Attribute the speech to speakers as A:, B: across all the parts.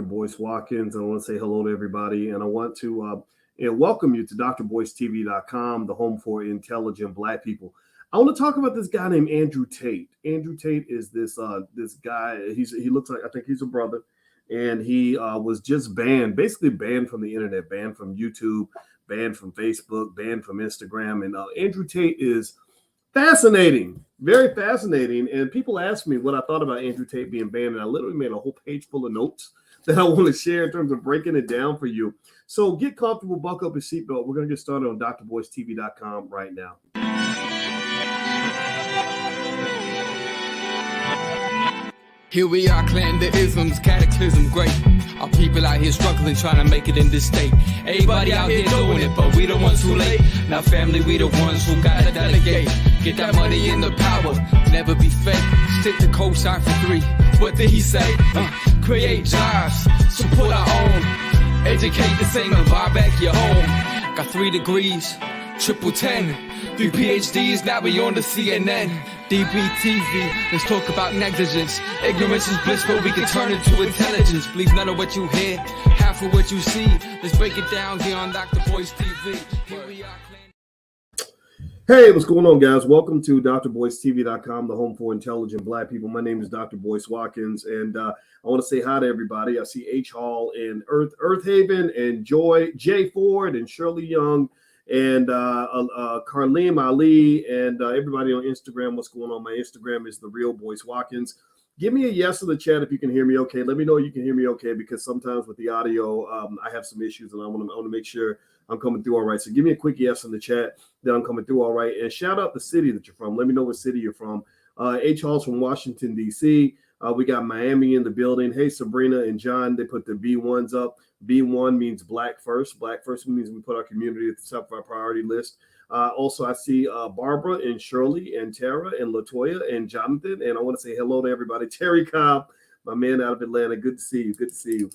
A: Boyce Watkins. I want to say hello to everybody, and I want to welcome you to drboycetv.com, the home for intelligent Black people. I want to talk about this guy named Andrew Tate. Andrew Tate is this guy. He looks like, I think he's a brother, and he was just banned, basically banned from the internet, banned from YouTube, banned from Facebook, banned from Instagram. And Andrew Tate is fascinating, very fascinating. And people ask me what I thought about Andrew Tate being banned, and I literally made a whole page full of notes that I want to share in terms of breaking it down for you. So get comfortable, buckle up your seatbelt. We're going to get started on drboycetv.com right now.
B: Here we are, clan the isms, cataclysm, great. Our people out here struggling, trying to make it in this state. Everybody out here doing it, but we the ones too late. Now family, we the ones who gotta delegate. Get that money in the power, never be fake. Stick to cosign for 3. What did he say? Create jobs, support our own. Educate the same and buy back your home. Got 3 degrees, triple 10. 3 PhDs, now we on the CNN. DBTV, let's talk about negligence. Ignorance is bliss, but we can turn it to intelligence. Believe none of what you hear, half of what you see. Let's break it down here on Dr. Boyce TV. Here we are.
A: Hey, what's going on, guys? Welcome to drboycetv.com, the home for intelligent Black people. My name is Dr. Boyce Watkins, and I want to say hi to everybody. I see H. Hall and Earth Haven and Joy, Jay Ford and Shirley Young, and Carleem Ali, and everybody on Instagram. What's going on? My Instagram is The Real Boyce Watkins. Give me a yes in the chat if you can hear me okay. Let me know you can hear me okay, because sometimes with the audio, I have some issues, and I want to make sure I'm coming through all right. So give me a quick yes in the chat that I'm coming through all right. And shout out the city that you're from. Let me know what city you're from. H. Hall's from Washington, D.C. We got Miami in the building. Hey, Sabrina and John, they put the B1s up. B1 means Black First. Black First means we put our community at the top of our priority list. Also, I see Barbara and Shirley and Tara and Latoya and Jonathan. And I want to say hello to everybody. Terry Cobb, my man out of Atlanta. Good to see you. Good to see you.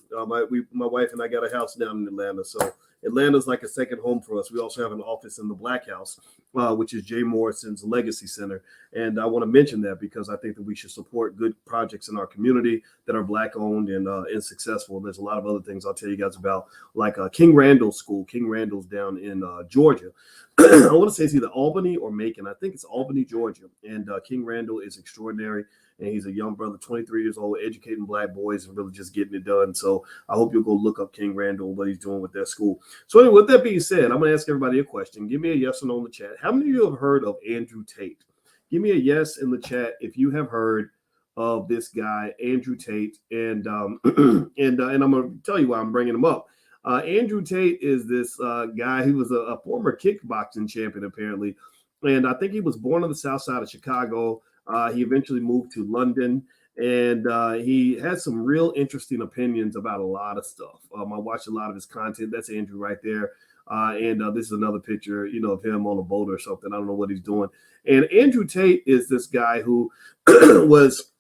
A: My wife and I got a house down in Atlanta. So Atlanta's like a second home for us. We also have an office in the Black House, which is Jay Morrison's Legacy Center. And I want to mention that because I think that we should support good projects in our community that are Black owned and successful. There's a lot of other things I'll tell you guys about, like King Randall School. King Randall's down in Georgia. I want to say it's either Albany or Macon. I think it's Albany, Georgia. And King Randall is extraordinary. And he's a young brother, 23 years old, educating Black boys and really just getting it done. So I hope you'll go look up King Randall, what he's doing with their school. So anyway, with that being said, I'm going to ask everybody a question. Give me a yes or no in the chat. How many of you have heard of Andrew Tate? Give me a yes in the chat if you have heard of this guy, Andrew Tate. And and I'm going to tell you why I'm bringing him up. Andrew Tate is this guy who was a former kickboxing champion, apparently. And I think he was born on the south side of Chicago. He eventually moved to London, and he has some real interesting opinions about a lot of stuff. I watched a lot of his content. That's Andrew right there. And this is another picture, of him on a boat or something. I don't know what he's doing. And Andrew Tate is this guy who was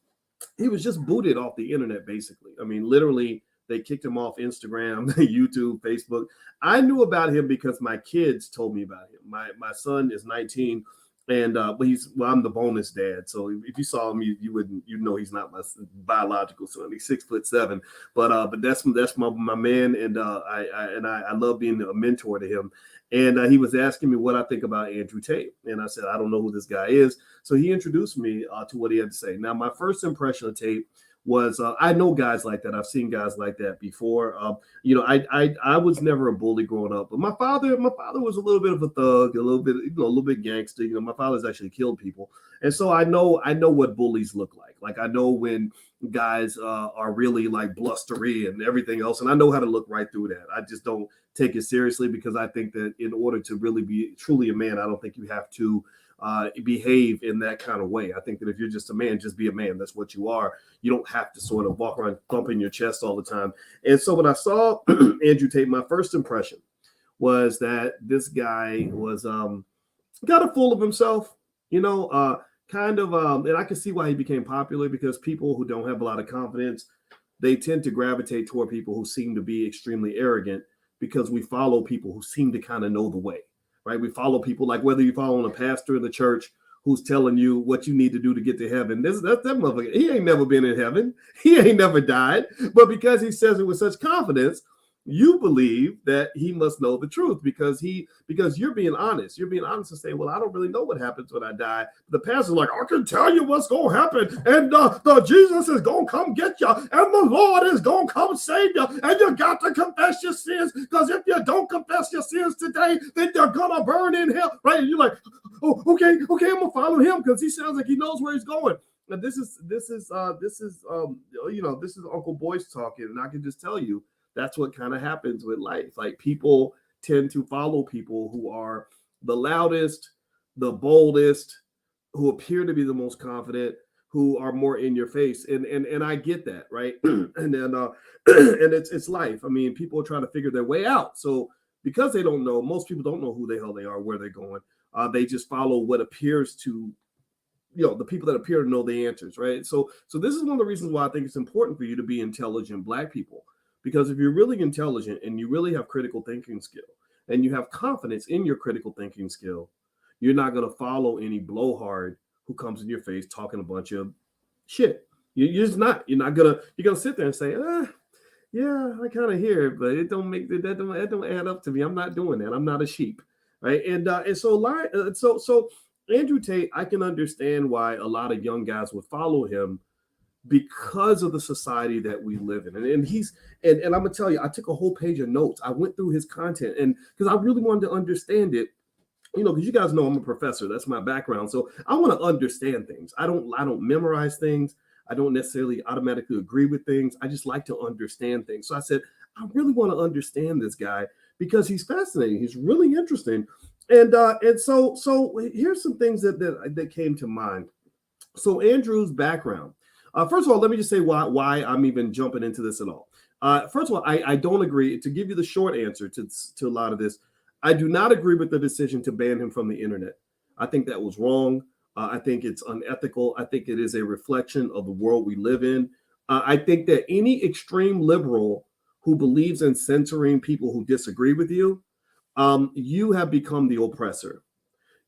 A: just booted off the internet, basically. I mean, literally, they kicked him off Instagram, YouTube, Facebook. I knew about him because my kids told me about him. My son is 19. And but I'm the bonus dad, so if you saw him, you know he's not my biological son. He's 6'7", but that's my man, and I love being a mentor to him. And he was asking me what I think about Andrew Tate, and I said I don't know who this guy is. So he introduced me to what he had to say. Now, my first impression of Tate was I know guys like that. I've seen guys like that before. I was never a bully growing up, but my father was a little bit of a thug, a little bit gangster. My father's actually killed people, and so I know what bullies look like. Like I know when guys are really like blustery and everything else, and I know how to look right through that. I just don't take it seriously because I think that in order to really be truly a man, I don't think you have to behave in that kind of way. I think that if you're just a man, just be a man. That's what you are. You don't have to sort of walk around thumping your chest all the time. And so when I saw Andrew Tate, my first impression was that this guy was kind of full of himself, and I can see why he became popular, because people who don't have a lot of confidence, they tend to gravitate toward people who seem to be extremely arrogant, because we follow people who seem to kind of know the way. Right? We follow people, like whether you're following a pastor in the church who's telling you what you need to do to get to heaven. That's that motherfucker. He ain't never been in heaven. He ain't never died. But because he says it with such confidence, you believe that he must know the truth because you're being honest. You're being honest and saying, well, I don't really know what happens when I die. The pastor's like, I can tell you what's going to happen. And the Jesus is going to come get you. And the Lord is going to come save you. And you got to confess your sins, because if you don't confess your sins today, then you're going to burn in hell. Right? And you're like, oh, okay, I'm going to follow him because he sounds like he knows where he's going. Now, this is Uncle Boyce talking. And I can just tell you, that's what kind of happens with life. Like, people tend to follow people who are the loudest, the boldest, who appear to be the most confident, who are more in your face. And I get that, right? And then and it's life. I mean, people are trying to figure their way out. So because they don't know, most people don't know who the hell they are, where they're going. They just follow what appears to, the people that appear to know the answers, right? So this is one of the reasons why I think it's important for you to be intelligent Black people. Because if you're really intelligent and you really have critical thinking skill and you have confidence in your critical thinking skill, you're not going to follow any blowhard who comes in your face talking a bunch of shit. You're just not. You're going to sit there and say, yeah, I kind of hear it, but it don't add up to me. I'm not doing that. I'm not a sheep, right? And so Andrew Tate, I can understand why a lot of young guys would follow him, because of the society that we live in. And I'm gonna tell you, I took a whole page of notes. I went through his content, and because I really wanted to understand it, because you guys know I'm a professor. That's my background. So I want to understand things. I don't memorize things. I don't necessarily automatically agree with things. I just like to understand things. So I said, I really want to understand this guy because he's fascinating. He's really interesting. And so here's some things that came to mind. So Andrew's background. First of all, let me just say why I'm even jumping into this at all. First of all, I don't agree. To give you the short answer to a lot of this, I do not agree with the decision to ban him from the internet. I think that was wrong. I think it's unethical. I think it is a reflection of the world we live in. I think that any extreme liberal who believes in censoring people who disagree with you, you have become the oppressor.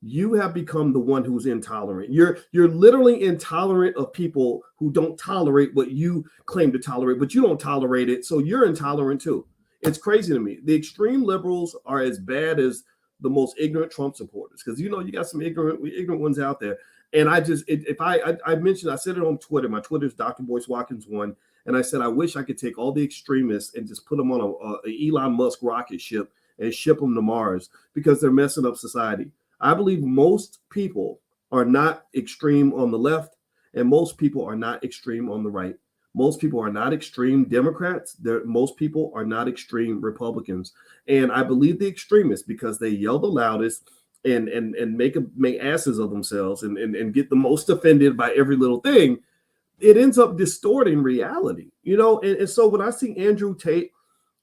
A: You have become the one who's intolerant. You're literally intolerant of people who don't tolerate what you claim to tolerate, but you don't tolerate it. So you're intolerant too. It's crazy to me. The extreme liberals are as bad as the most ignorant Trump supporters, because you got some ignorant ones out there. And I said it on Twitter. My Twitter is Dr. Boyce Watkins 1. And I said, I wish I could take all the extremists and just put them on a Elon Musk rocket ship and ship them to Mars, because they're messing up society. I believe most people are not extreme on the left, and most people are not extreme on the right. Most people are not extreme Democrats. Most people are not extreme Republicans. And I believe the extremists, because they yell the loudest and make asses of themselves and get the most offended by every little thing, it ends up distorting reality. And so when I see Andrew Tate,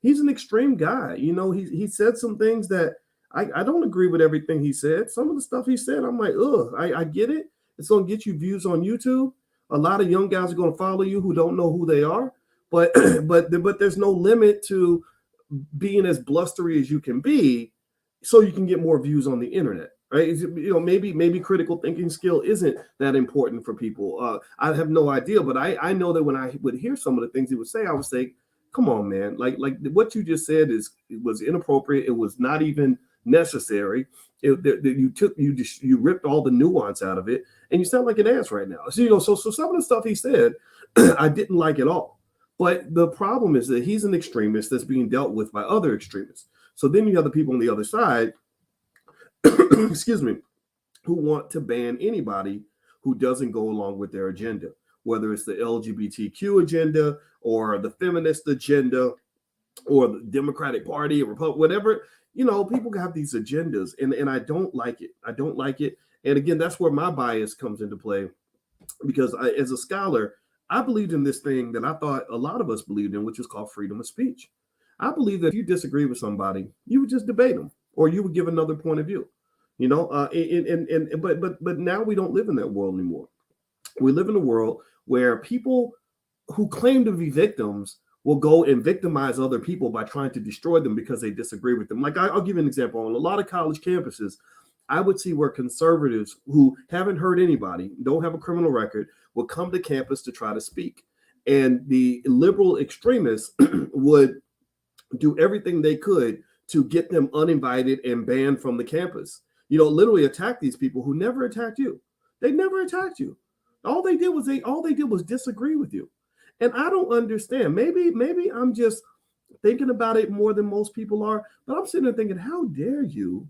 A: he's an extreme guy. He said some things that I don't agree with everything he said. Some of the stuff he said, I'm like, I get it. It's going to get you views on YouTube. A lot of young guys are going to follow you who don't know who they are. But there's no limit to being as blustery as you can be, so you can get more views on the internet, right? Maybe critical thinking skill isn't that important for people. I have no idea, but I know that when I would hear some of the things he would say, I would say, come on, man. Like what you just said was inappropriate. It was not even necessary. You ripped all the nuance out of it, and you sound like an ass right now. So some of the stuff he said, I didn't like at all. But the problem is that he's an extremist that's being dealt with by other extremists. So then you have the people on the other side, excuse me, who want to ban anybody who doesn't go along with their agenda, whether it's the LGBTQ agenda or the feminist agenda or the Democratic Party or Republic, whatever. People have these agendas, and I don't like it. I don't like it. And again, that's where my bias comes into play, because as a scholar, I believed in this thing that I thought a lot of us believed in, which is called freedom of speech. I believe that if you disagree with somebody, you would just debate them, or you would give another point of view. But now we don't live in that world anymore. We live in a world where people who claim to be victims will go and victimize other people by trying to destroy them because they disagree with them. Like I'll give you an example. On a lot of college campuses, I would see where conservatives who haven't hurt anybody, don't have a criminal record, would come to campus to try to speak. And the liberal extremists would do everything they could to get them uninvited and banned from the campus. Literally attack these people who never attacked you. They never attacked you. All they did was disagree with you. And I don't understand. Maybe I'm just thinking about it more than most people are, but I'm sitting there thinking, how dare you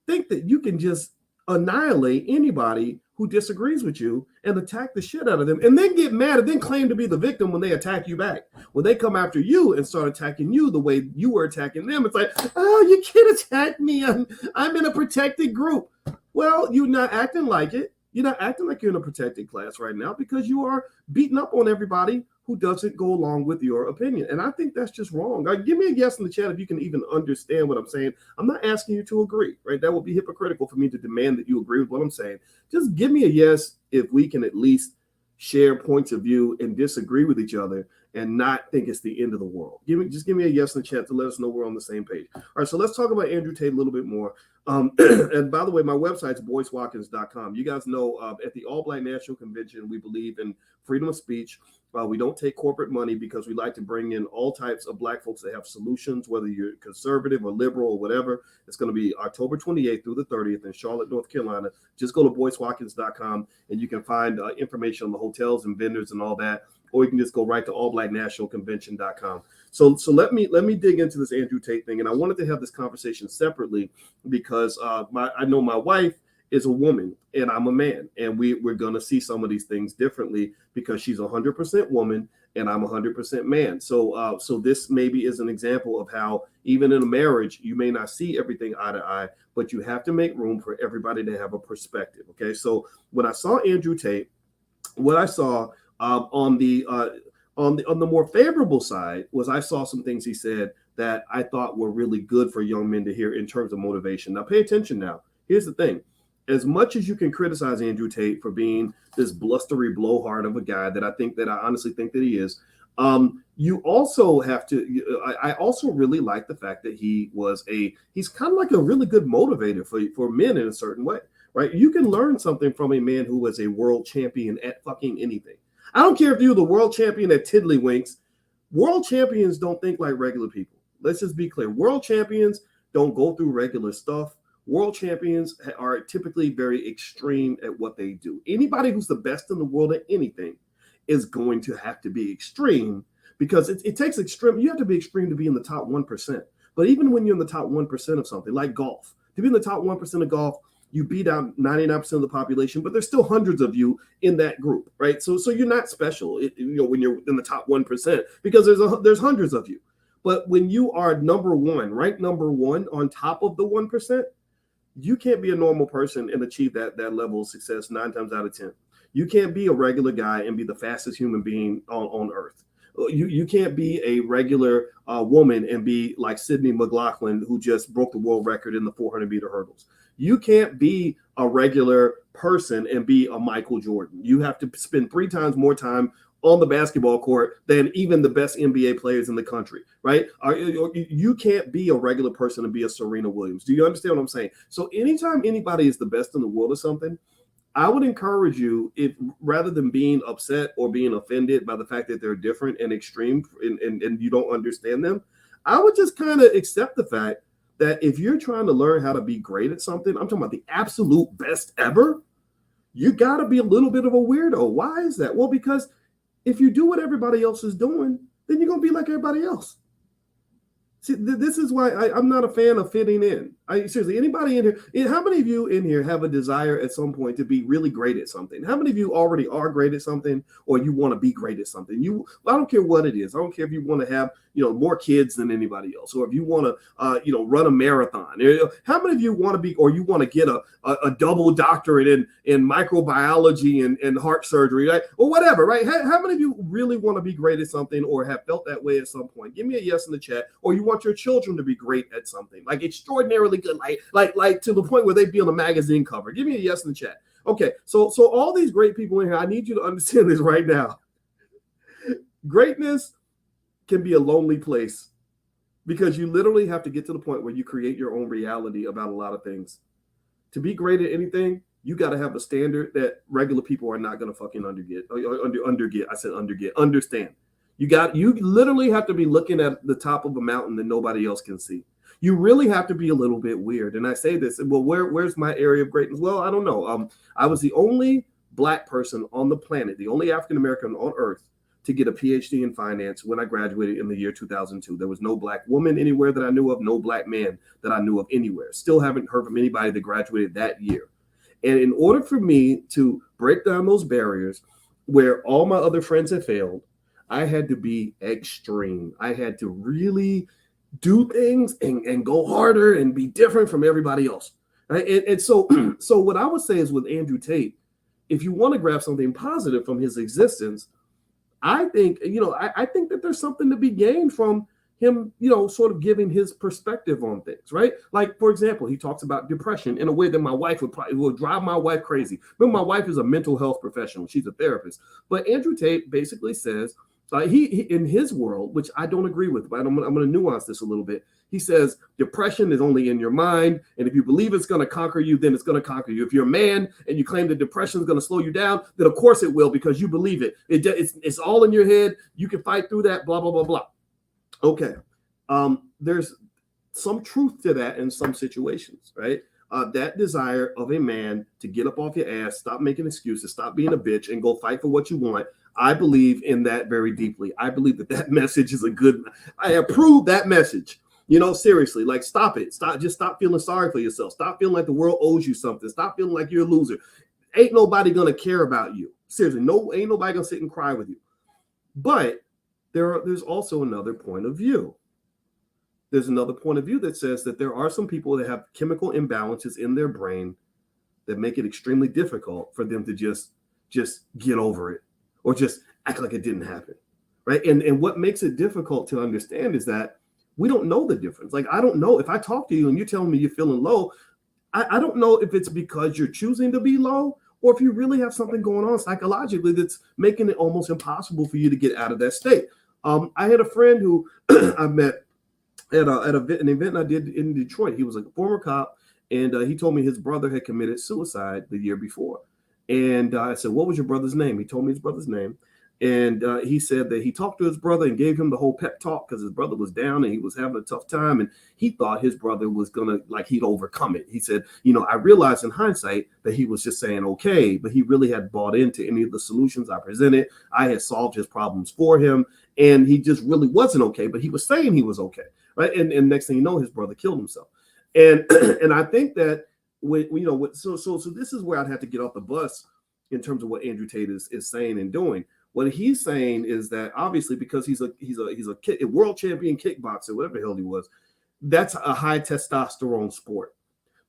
A: think that you can just annihilate anybody who disagrees with you and attack the shit out of them, and then get mad and then claim to be the victim when they attack you back. When they come after you and start attacking you the way you were attacking them, it's like, oh, you can't attack me. I'm in a protected group. Well, you're not acting like it. You're not acting like you're in a protected class right now because you are beating up on everybody who doesn't go along with your opinion. And I think that's just wrong. Give me a yes in the chat if you can even understand what I'm saying. I'm not asking you to agree, right? That would be hypocritical for me to demand that you agree with what I'm saying. Just give me a yes if we can at least share points of view and disagree with each other and not think it's the end of the world. Just give me a yes in the chat to let us know we're on the same page. All right, so let's talk about Andrew Tate a little bit more. And by the way, my website's boycewatkins.com. You guys know at the All Black National Convention, we believe in freedom of speech. We don't take corporate money because we like to bring in all types of Black folks that have solutions, whether you're conservative or liberal or whatever. It's going to be October 28th through the 30th in Charlotte, North Carolina. Just go to boycewatkins.com and you can find information on the hotels and vendors and all that. Or you can just go right to allblacknationalconvention.com. So let me dig into this Andrew Tate thing. And I wanted to have this conversation separately because I know my wife is a woman and I'm a man. And we're going to see some of these things differently because she's 100% woman and I'm 100% man. So this maybe is an example of how even in a marriage, you may not see everything eye to eye, but you have to make room for everybody to have a perspective. Okay, so when I saw Andrew Tate, what I saw on the more favorable side was I saw some things he said that I thought were really good for young men to hear in terms of motivation. Now, pay attention now. Here's the thing. As much as you can criticize Andrew Tate for being this blustery blowhard of a guy that I honestly think that he is, you also have to, I also really like the fact that he's kind of like a really good motivator for men in a certain way, right? You can learn something from a man who was a world champion at fucking anything. I don't care if you're the world champion at tiddlywinks. World champions don't think like regular people. Let's just be clear. World champions don't go through regular stuff. World champions are typically very extreme at what they do. Anybody who's the best in the world at anything is going to have to be extreme because it takes extreme. You have to be extreme to be in the top 1%. But even when you're in the top 1% of something like golf, to be in the top 1% of golf, you beat out 99% of the population, but there's still hundreds of you in that group, right? So you're not special, when you're in the top 1%, because there's hundreds of you. But when you are number one, ranked number one on top of the 1%, you can't be a normal person and achieve that level of success 9 times out of 10. You can't be a regular guy and be the fastest human being on earth. You can't be a regular woman and be like Sydney McLaughlin, who just broke the world record in the 400-meter hurdles. You can't be a regular person and be a Michael Jordan. You have to spend 3 times more time on the basketball court than even the best NBA players in the country, right? You can't be a regular person and be a Serena Williams. Do you understand what I'm saying? So anytime anybody is the best in the world or something, I would encourage you, if rather than being upset or being offended by the fact that they're different and extreme and you don't understand them, I would just kind of accept the fact that if you're trying to learn how to be great at something, I'm talking about the absolute best ever, you got to be a little bit of a weirdo. Why is that? Well, because if you do what everybody else is doing, then you're going to be like everybody else. See, this is why I'm not a fan of fitting in. Seriously, anybody in here, how many of you in here have a desire at some point to be really great at something? How many of you already are great at something or you want to be great at something? I don't care what it is. I don't care if you want to have, more kids than anybody else, or if you want to, run a marathon. How many of you want to be, or you want to get a double doctorate in microbiology and heart surgery, right? Or whatever, right? How many of you really want to be great at something or have felt that way at some point? Give me a yes in the chat. Or you want your children to be great at something, like extraordinarily good, like to the point where they'd be on a magazine cover. Give me a yes in the chat. Okay, so all these great people in here, I need you to understand this right now. Greatness can be a lonely place because you literally have to get to the point where you create your own reality about a lot of things. to be great at anything, you got to have a standard that regular people are not going to fucking understand. You literally have to be looking at the top of a mountain that nobody else can see. You really have to be a little bit weird. And I say this, well, where's my area of greatness? Well, I don't know. I was the only Black person on the planet, the only African American on earth to get a PhD in finance when I graduated in the year 2002. There was no Black woman anywhere that I knew of, no Black man that I knew of anywhere. Still haven't heard from anybody that graduated that year. And in order for me to break down those barriers where all my other friends had failed, I had to be extreme. I had to really do things and go harder and be different from everybody else. Right? And so what I would say is with Andrew Tate, if you want to grab something positive from his existence, I think, I think that there's something to be gained from him, sort of giving his perspective on things, right? Like, for example, he talks about depression in a way that my wife would drive my wife crazy. Remember, my wife is a mental health professional. She's a therapist. But Andrew Tate basically says, he in his world, which I don't agree with, but I'm going to nuance this a little bit. He says depression is only in your mind, and if you believe it's going to conquer you, then it's going to conquer you. If you're a man and you claim that depression is going to slow you down, then of course it will, because you believe it. It's all in your head. You can fight through that. Blah blah blah blah. Okay, there's some truth to that in some situations, right? That desire of a man to get up off your ass, stop making excuses, stop being a bitch, and go fight for what you want. I believe in that very deeply. I believe that message is I approve that message. Seriously, like, stop it. Stop feeling sorry for yourself. Stop feeling like the world owes you something. Stop feeling like you're a loser. Ain't nobody gonna care about you. Seriously, ain't nobody gonna sit and cry with you. But there's also another point of view. There's another point of view that says that there are some people that have chemical imbalances in their brain that make it extremely difficult for them to just get over it or just act like it didn't happen, right? And what makes it difficult to understand is that we don't know the difference. Like, I don't know if I talk to you and you're telling me you're feeling low, I don't know if it's because you're choosing to be low or if you really have something going on psychologically that's making it almost impossible for you to get out of that state. I had a friend who I met at an event I did in Detroit. He was a former cop, and he told me his brother had committed suicide the year before. And I said, "What was your brother's name?" He told me his brother's name. And he said that he talked to his brother and gave him the whole pep talk because his brother was down and he was having a tough time. And he thought his brother was he'd overcome it. He said, I realized in hindsight that he was just saying, okay, but he really had bought into any of the solutions I presented. I had solved his problems for him. And he just really wasn't okay, but he was saying he was okay. Right. And next thing you know, his brother killed himself. And and I think that so this is where I'd have to get off the bus in terms of what Andrew Tate is saying and doing. What he's saying is that obviously because he's a world champion kickboxer, whatever the hell he was, that's a high testosterone sport.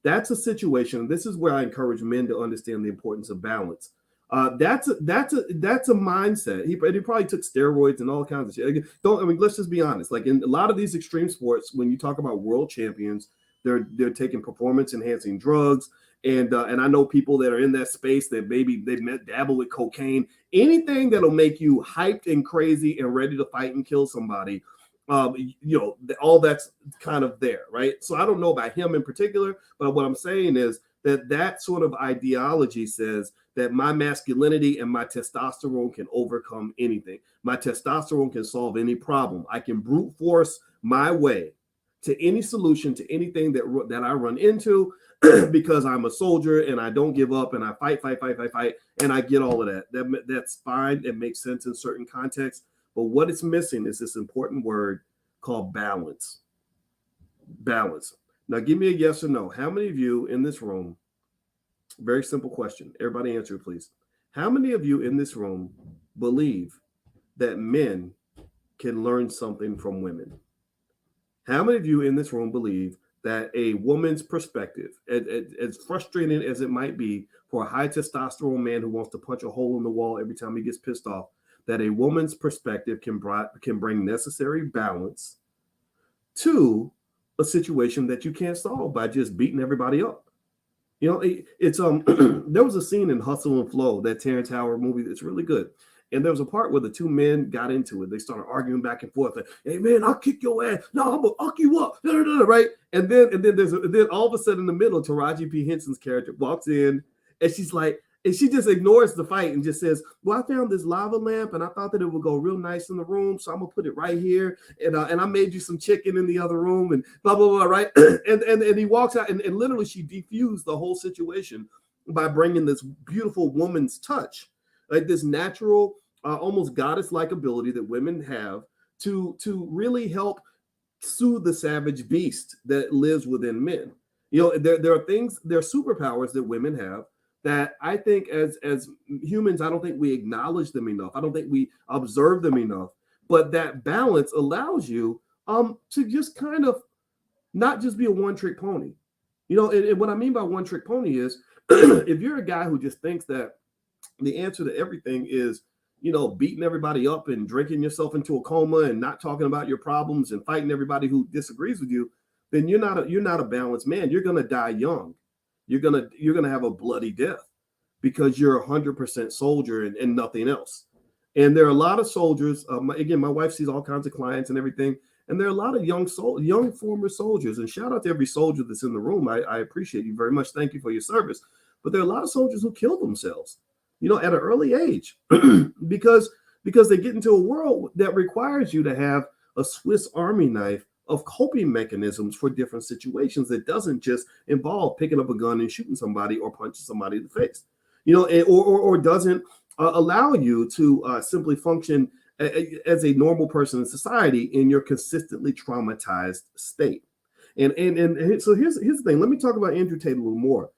A: That's a situation. This is where I encourage men to understand the importance of balance. That's a mindset. He probably took steroids and all kinds of shit. Let's just be honest. Like, in a lot of these extreme sports, when you talk about world champions, they're taking performance enhancing drugs. And I know people that are in that space that maybe they dabble with cocaine, anything that'll make you hyped and crazy and ready to fight and kill somebody. All that's kind of there, right? So I don't know about him in particular, but what I'm saying is that sort of ideology says that my masculinity and my testosterone can overcome anything. My testosterone can solve any problem. I can brute force my way to any solution, to anything that I run into, because I'm a soldier and I don't give up and I fight, and I get all of that. That's fine. It makes sense in certain contexts. But what it's missing is this important word called balance. Balance. Now, give me a yes or no. How many of you in this room, very simple question, everybody answer please. How many of you in this room believe that men can learn something from women? How many of you in this room believe that a woman's perspective, as frustrating as it might be for a high testosterone man who wants to punch a hole in the wall every time he gets pissed off, that a woman's perspective can bring necessary balance to a situation that you can't solve by just beating everybody up? It's there was a scene in Hustle and Flow, that Terrence Howard movie that's really good. And there was a part where the two men got into it. They started arguing back and forth. Like, hey man, I'll kick your ass. No, I'm gonna fuck you up. Right? And then all of a sudden in the middle, Taraji P. Henson's character walks in, and she's like, and she just ignores the fight and just says, well, I found this lava lamp and I thought that it would go real nice in the room. So I'm going to put it right here. And I made you some chicken in the other room and blah, blah, blah, right? and he walks out and literally she defused the whole situation by bringing this beautiful woman's touch, like this natural, almost goddess-like ability that women have to really help soothe the savage beast that lives within men. You know, there are things, there are superpowers that women have that I think as humans, I don't think we acknowledge them enough. I don't think we observe them enough. But that balance allows you to just kind of not just be a one-trick pony. You know, and what I mean by one-trick pony is if you're a guy who just thinks that the answer to everything is, you know, beating everybody up and drinking yourself into a coma and not talking about your problems and fighting everybody who disagrees with you, then you're not a balanced man. You're gonna die young. You're gonna have a bloody death because you're 100% soldier and nothing else. And there are a lot of soldiers. Again, my wife sees all kinds of clients and everything, and there are a lot of young former soldiers. And shout out to every soldier that's in the room. I appreciate you very much. Thank you for your service. But there are a lot of soldiers who kill themselves, you know, at an early age because they get into a world that requires you to have a Swiss Army knife of coping mechanisms for different situations that doesn't just involve picking up a gun and shooting somebody or punching somebody in the face, you know, or doesn't allow you to simply function as a normal person in society in your consistently traumatized state. And so here's the thing. Let me talk about Andrew Tate a little more.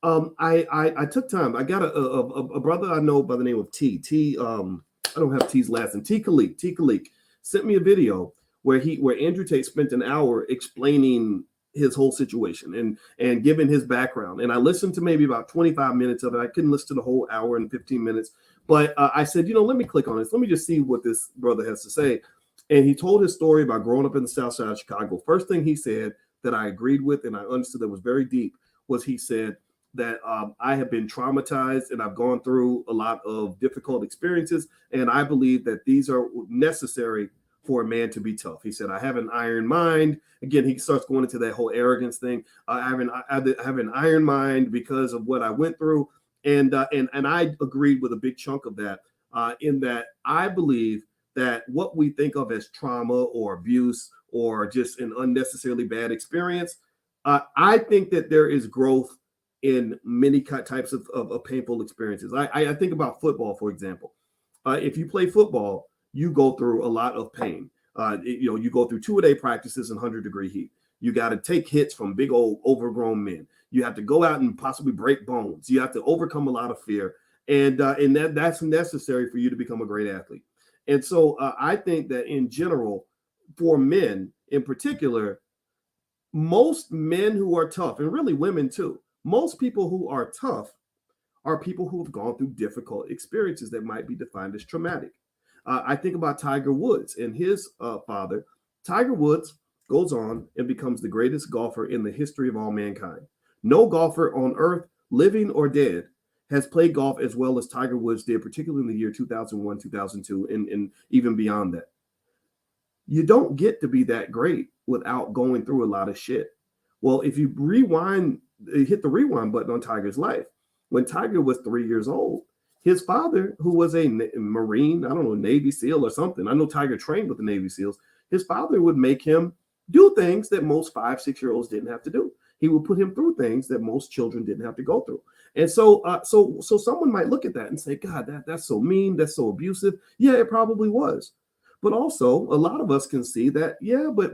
A: I took time. I got a brother I know by the name of T. I don't have T's last name. T. Khalik sent me a video where Andrew Tate spent an hour explaining his whole situation and giving his background. And I listened to maybe about 25 minutes of it. I couldn't listen to the whole hour and 15 minutes, but I said, you know, let me click on this. Let me just see what this brother has to say. And he told his story about growing up in the South Side of Chicago. First thing he said that I agreed with and I understood that was very deep was he said that I have been traumatized and I've gone through a lot of difficult experiences. And I believe that these are necessary for a man to be tough. He said, I have an iron mind. Again, he starts going into that whole arrogance thing. I have an iron mind because of what I went through. And I agreed with a big chunk of that in that I believe that what we think of as trauma or abuse or just an unnecessarily bad experience, I think that there is growth in many types of painful experiences. I think about football, for example. If you play football, you go through a lot of pain. You go through 2-a-day practices in 100-degree heat. You got to take hits from big old overgrown men. You have to go out and possibly break bones. You have to overcome a lot of fear, and that's necessary for you to become a great athlete. And so I think that in general, for men in particular, most men who are tough, and really women too, most people who are tough are people who have gone through difficult experiences that might be defined as traumatic. I think about Tiger Woods and his father. Tiger Woods goes on and becomes the greatest golfer in the history of all mankind. No golfer on earth, living or dead, has played golf as well as Tiger Woods did, particularly in the year 2001, 2002, and even beyond that. You don't get to be that great without going through a lot of shit. Well, if you hit the rewind button on Tiger's life, when Tiger was 3 years old, his father, who was a Marine, I don't know, Navy SEAL or something. I know Tiger trained with the Navy SEALs. His father would make him do things that most 5-6-year-olds didn't have to do. He would put him through things that most children didn't have to go through. And so someone might look at that and say, God, that's so mean. That's so abusive. Yeah, it probably was. But also a lot of us can see that, yeah, but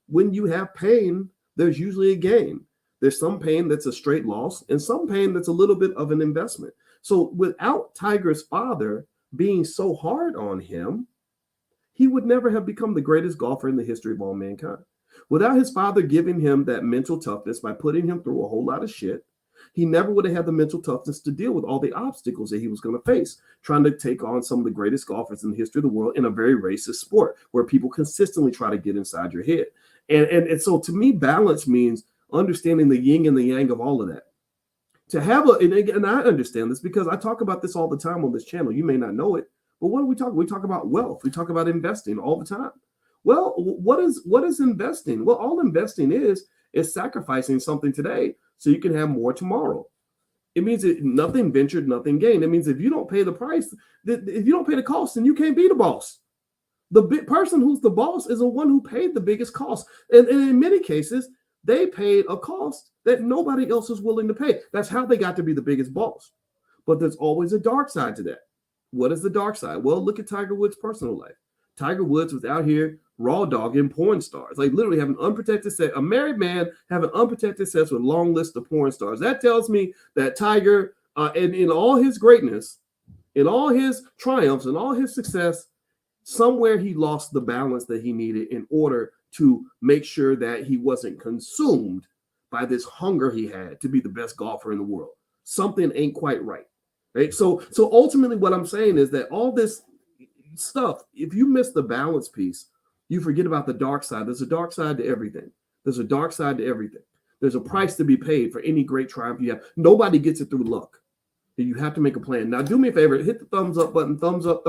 A: when you have pain, there's usually a gain. There's some pain that's a straight loss and some pain that's a little bit of an investment. So without Tiger's father being so hard on him, he would never have become the greatest golfer in the history of all mankind. Without his father giving him that mental toughness by putting him through a whole lot of shit, he never would have had the mental toughness to deal with all the obstacles that he was going to face, trying to take on some of the greatest golfers in the history of the world in a very racist sport where people consistently try to get inside your head. And so to me, balance means understanding the yin and the yang of all of that. To have and I understand this because I talk about this all the time on this channel. You may not know it, But what do we talk? We talk about wealth. We talk about investing all the time. Well, what is investing? Well, all investing is sacrificing something today so you can have more tomorrow. It means that nothing ventured, nothing gained. It means if you don't pay the price, if you don't pay the cost, then you can't be the boss. The big person who's the boss is the one who paid the biggest cost. And in many cases, they paid a cost that nobody else is willing to pay. That's how they got to be the biggest boss. But there's always a dark side to that. What is the dark side? Well, look at Tiger Woods' personal life. Tiger Woods was out here raw dogging porn stars, like literally having unprotected sex. A married man having unprotected sex with a long list of porn stars. That tells me that Tiger, in all his greatness, in all his triumphs, and all his success, somewhere he lost the balance that he needed in order to make sure that he wasn't consumed by this hunger he had to be the best golfer in the world. Something ain't quite right. Right. So ultimately what I'm saying is that all this stuff, if you miss the balance piece, you forget about the dark side. There's a dark side to everything. There's a dark side to everything. There's a price to be paid for any great triumph you have. Nobody gets it through luck. You have to make a plan. Now, do me a favor, hit the thumbs up button, thumbs up,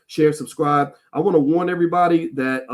A: share, subscribe. I want to warn everybody that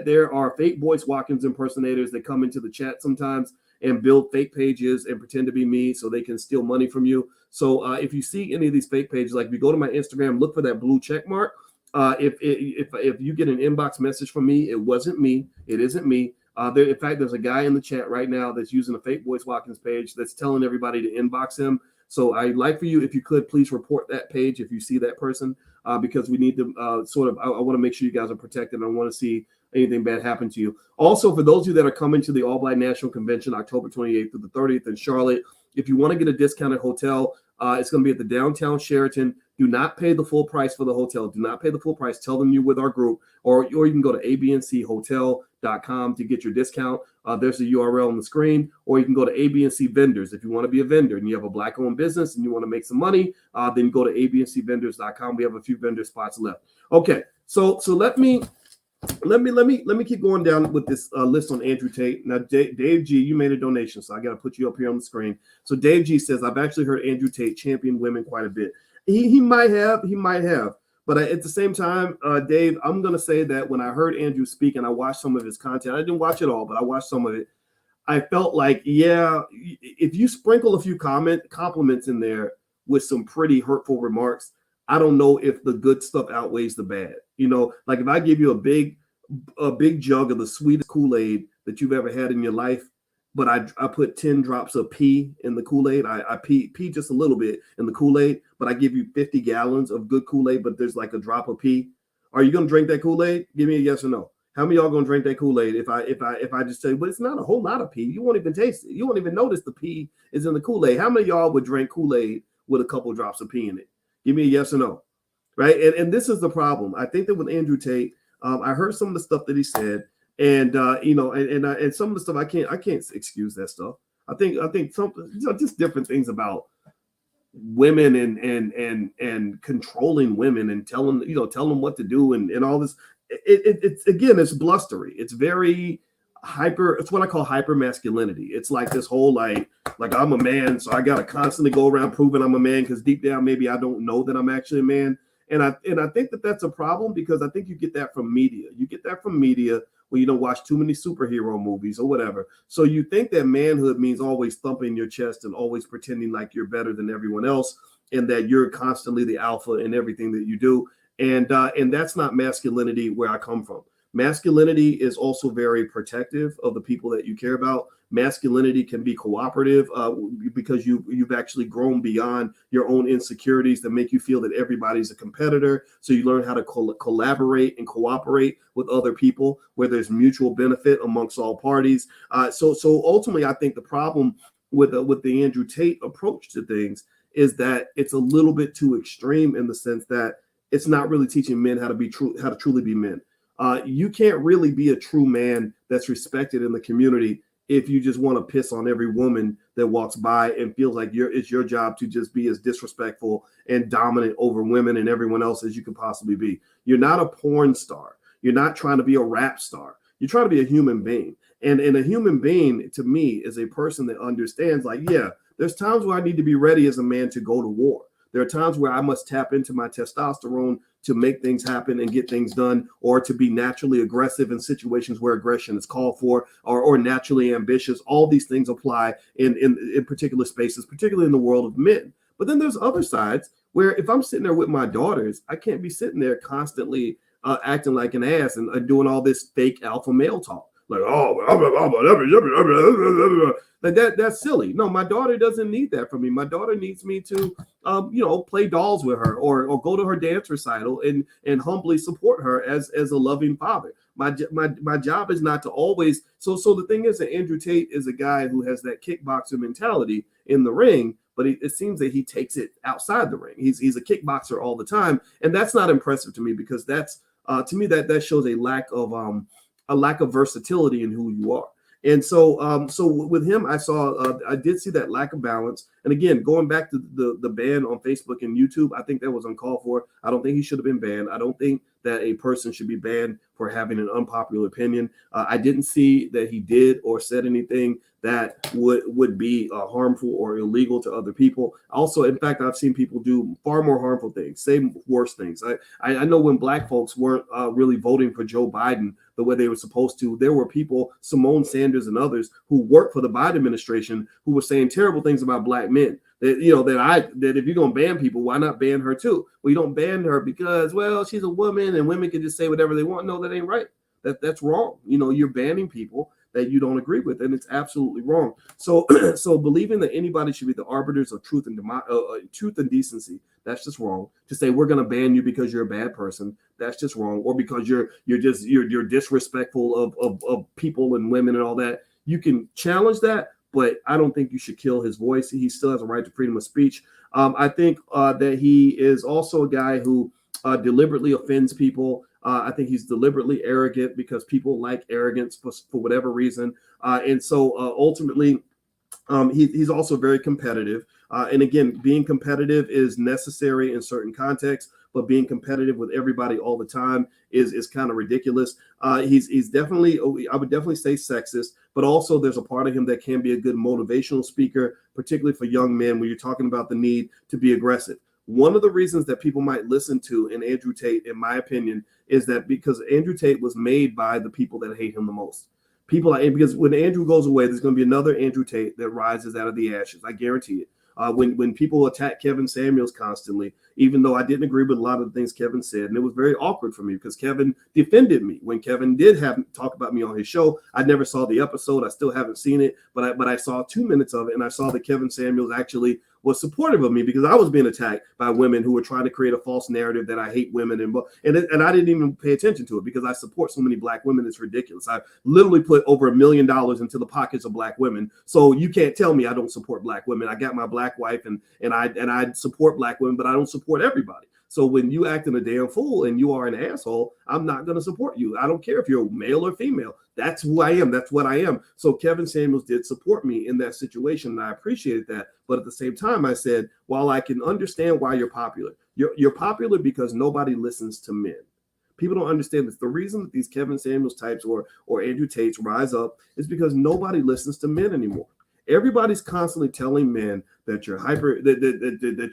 A: there are fake Boyce Watkins impersonators that come into the chat sometimes and build fake pages and pretend to be me so they can steal money from you. So if you see any of these fake pages, like if you go to my Instagram, look for that blue check mark. If you get an inbox message from me, it wasn't me. It isn't me. In fact, there's a guy in the chat right now that's using a fake Boyce Watkins page that's telling everybody to inbox him. So I'd like for you, if you could, please report that page if you see that person, because we need to I want to make sure you guys are protected. I don't want to see anything bad happen to you. Also, for those of you that are coming to the All Black National Convention, October 28th through the 30th in Charlotte, if you want to get a discounted hotel, it's going to be at the downtown Sheraton. Do not pay the full price for the hotel. Do not pay the full price. Tell them you're with our group, or you can go to abnchotel.com to get your discount. There's the URL on the screen, or you can go to ABC Vendors. If you want to be a vendor and you have a Black-owned business and you want to make some money, then go to abncvendors.com. We have a few vendor spots left. Okay, so let me keep going down with this list on Andrew Tate. Now, Dave G, you made a donation, so I got to put you up here on the screen. So Dave G says, I've actually heard Andrew Tate champion women quite a bit. He might have, but at the same time, Dave, I'm going to say that when I heard Andrew speak and I watched some of his content, I didn't watch it all, but I watched some of it. I felt like, yeah, if you sprinkle a few compliments in there with some pretty hurtful remarks, I don't know if the good stuff outweighs the bad. You know, like if I give you a big jug of the sweetest Kool-Aid that you've ever had in your life, but I put 10 drops of pee in the Kool-Aid. I pee just a little bit in the Kool-Aid, but I give you 50 gallons of good Kool-Aid, but there's like a drop of pee. Are you gonna drink that Kool-Aid? Give me a yes or no. How many of y'all gonna drink that Kool-Aid if I just tell you, but it's not a whole lot of pee. You won't even taste it. You won't even notice the pee is in the Kool-Aid. How many of y'all would drink Kool-Aid with a couple of drops of pee in it? Give me a yes or no. Right? And this is the problem. I think that with Andrew Tate, I heard some of the stuff that he said. And and some of the stuff I can't excuse that stuff. I think some just different things about women and controlling women and telling them what to do and all this. It's blustery. It's very hyper. It's what I call hyper masculinity. It's like this whole like I'm a man, so I gotta constantly go around proving I'm a man because deep down maybe I don't know that I'm actually a man. And I think that that's a problem because I think you get that from media. You get that from media when you don't watch too many superhero movies or whatever. So you think that manhood means always thumping your chest and always pretending like you're better than everyone else and that you're constantly the alpha in everything that you do. And that's not masculinity where I come from. Masculinity is also very protective of the people that you care about. Masculinity can be cooperative because you've actually grown beyond your own insecurities that make you feel that everybody's a competitor. So you learn how to collaborate and cooperate with other people where there's mutual benefit amongst all parties. So ultimately, I think the problem with the Andrew Tate approach to things is that it's a little bit too extreme in the sense that it's not really teaching men how to truly be men. You can't really be a true man that's respected in the community if you just want to piss on every woman that walks by and feels like it's your job to just be as disrespectful and dominant over women and everyone else as you can possibly be. You're not a porn star. You're not trying to be a rap star. You're trying to be a human being. And a human being, to me, is a person that understands, like, yeah, there's times where I need to be ready as a man to go to war. There are times where I must tap into my testosterone to make things happen and get things done, or to be naturally aggressive in situations where aggression is called for, or naturally ambitious. All these things apply in particular spaces, particularly in the world of men. But then there's other sides where if I'm sitting there with my daughters, I can't be sitting there constantly acting like an ass and doing all this fake alpha male talk. Like, like that's silly. No, my daughter doesn't need that from me. My daughter needs me to, play dolls with her, or go to her dance recital and humbly support her as a loving father. My job is not to always. So the thing is that Andrew Tate is a guy who has that kickboxer mentality in the ring, but it seems that he takes it outside the ring. He's a kickboxer all the time, and that's not impressive to me, because that's to me that shows a lack of versatility in who you are. And so with him, I did see that lack of balance. And again, going back to the ban on Facebook and YouTube, I think that was uncalled for. I don't think he should have been banned. I don't think that a person should be banned for having an unpopular opinion. I didn't see that he did or said anything that would be harmful or illegal to other people. Also, in fact, I've seen people do far more harmful things, say worse things. I know when Black folks weren't really voting for Joe Biden the way they were supposed to, there were people, Simone Sanders and others, who worked for the Biden administration, who were saying terrible things about Black men. That if you're gonna ban people, why not ban her too? Well, you don't ban her because, well, she's a woman and women can just say whatever they want. No, that ain't right. That's wrong. You're banning people that you don't agree with, and it's absolutely wrong. So believing that anybody should be the arbiters of truth and decency, that's just wrong. To say we're going to ban you because you're a bad person, that's just wrong. Or because you're disrespectful of people and women and all that. You can challenge that, but I don't think you should kill his voice. He still has a right to freedom of speech. I think that he is also a guy who deliberately offends people. I think he's deliberately arrogant because people like arrogance for whatever reason. And so ultimately, he's also very competitive. And again, being competitive is necessary in certain contexts, but being competitive with everybody all the time is kind of ridiculous. He's definitely, I would definitely say sexist, but also there's a part of him that can be a good motivational speaker, particularly for young men when you're talking about the need to be aggressive. One of the reasons that people might listen to in Andrew Tate, in my opinion, is that because Andrew Tate was made by the people that hate him the most. Because when Andrew goes away, there's going to be another Andrew Tate that rises out of the ashes. I guarantee it. When people attack Kevin Samuels constantly, even though I didn't agree with a lot of the things Kevin said, and it was very awkward for me because Kevin defended me when Kevin did talk about me on his show. I never saw the episode. I still haven't seen it, but I saw 2 minutes of it, and I saw that Kevin Samuels actually was supportive of me because I was being attacked by women who were trying to create a false narrative that I hate women, and I didn't even pay attention to it because I support so many Black women. It's ridiculous. I literally put over $1 million into the pockets of Black women, so you can't tell me I don't support Black women. I got my Black wife, and I support Black women, but I don't support everybody. So when you act in a damn fool and you are an asshole, I'm not going to support you. I don't care if you're male or female. That's who I am. That's what I am. So Kevin Samuels did support me in that situation, and I appreciated that. But at the same time, I said, while I can understand why you're popular, you're popular because nobody listens to men. People don't understand this. The reason that these Kevin Samuels types or Andrew Tates rise up is because nobody listens to men anymore. Everybody's constantly telling men that you're that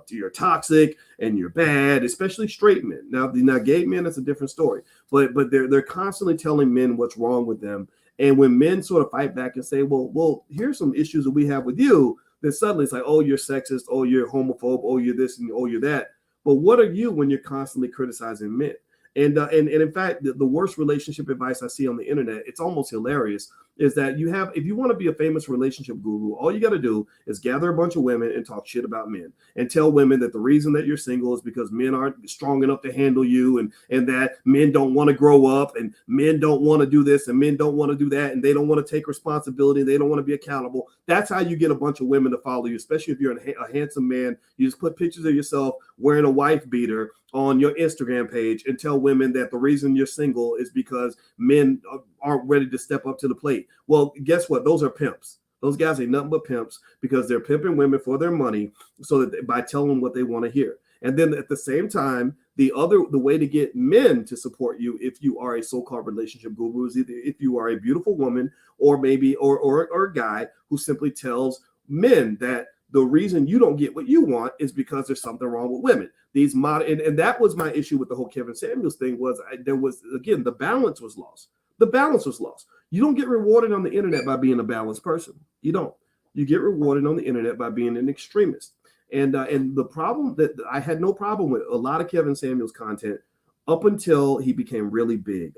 A: you're toxic and you're bad, especially straight men. Now gay men, that's a different story. But they're constantly telling men what's wrong with them. And when men sort of fight back and say, well, here's some issues that we have with you, then suddenly it's like, oh, you're sexist, oh, you're homophobe, oh, you're this, and oh, you're that. But what are you when you're constantly criticizing men? And in fact, the worst relationship advice I see on the internet, it's almost hilarious, is that if you want to be a famous relationship guru, all you got to do is gather a bunch of women and talk shit about men and tell women that the reason that you're single is because men aren't strong enough to handle you, and that men don't want to grow up, and men don't want to do this, and men don't want to do that, and they don't want to take responsibility, they don't want to be accountable. That's how you get a bunch of women to follow you, especially if you're a handsome man. You just put pictures of yourself wearing a wife beater on your Instagram page and tell women that the reason you're single is because men aren't ready to step up to the plate. Well, guess what? Those are pimps. Those guys ain't nothing but pimps because they're pimping women for their money so that by telling them what they want to hear. And then at the same time, the way to get men to support you if you are a so-called relationship guru is either if you are a beautiful woman or maybe or a guy who simply tells men that the reason you don't get what you want is because there's something wrong with women. These modern, and that was my issue with the whole Kevin Samuels thing was there was, again, the balance was lost. The balance was lost. You don't get rewarded on the internet by being a balanced person. You don't. You get rewarded on the internet by being an extremist. And the problem that I had no problem with a lot of Kevin Samuels content up until he became really big.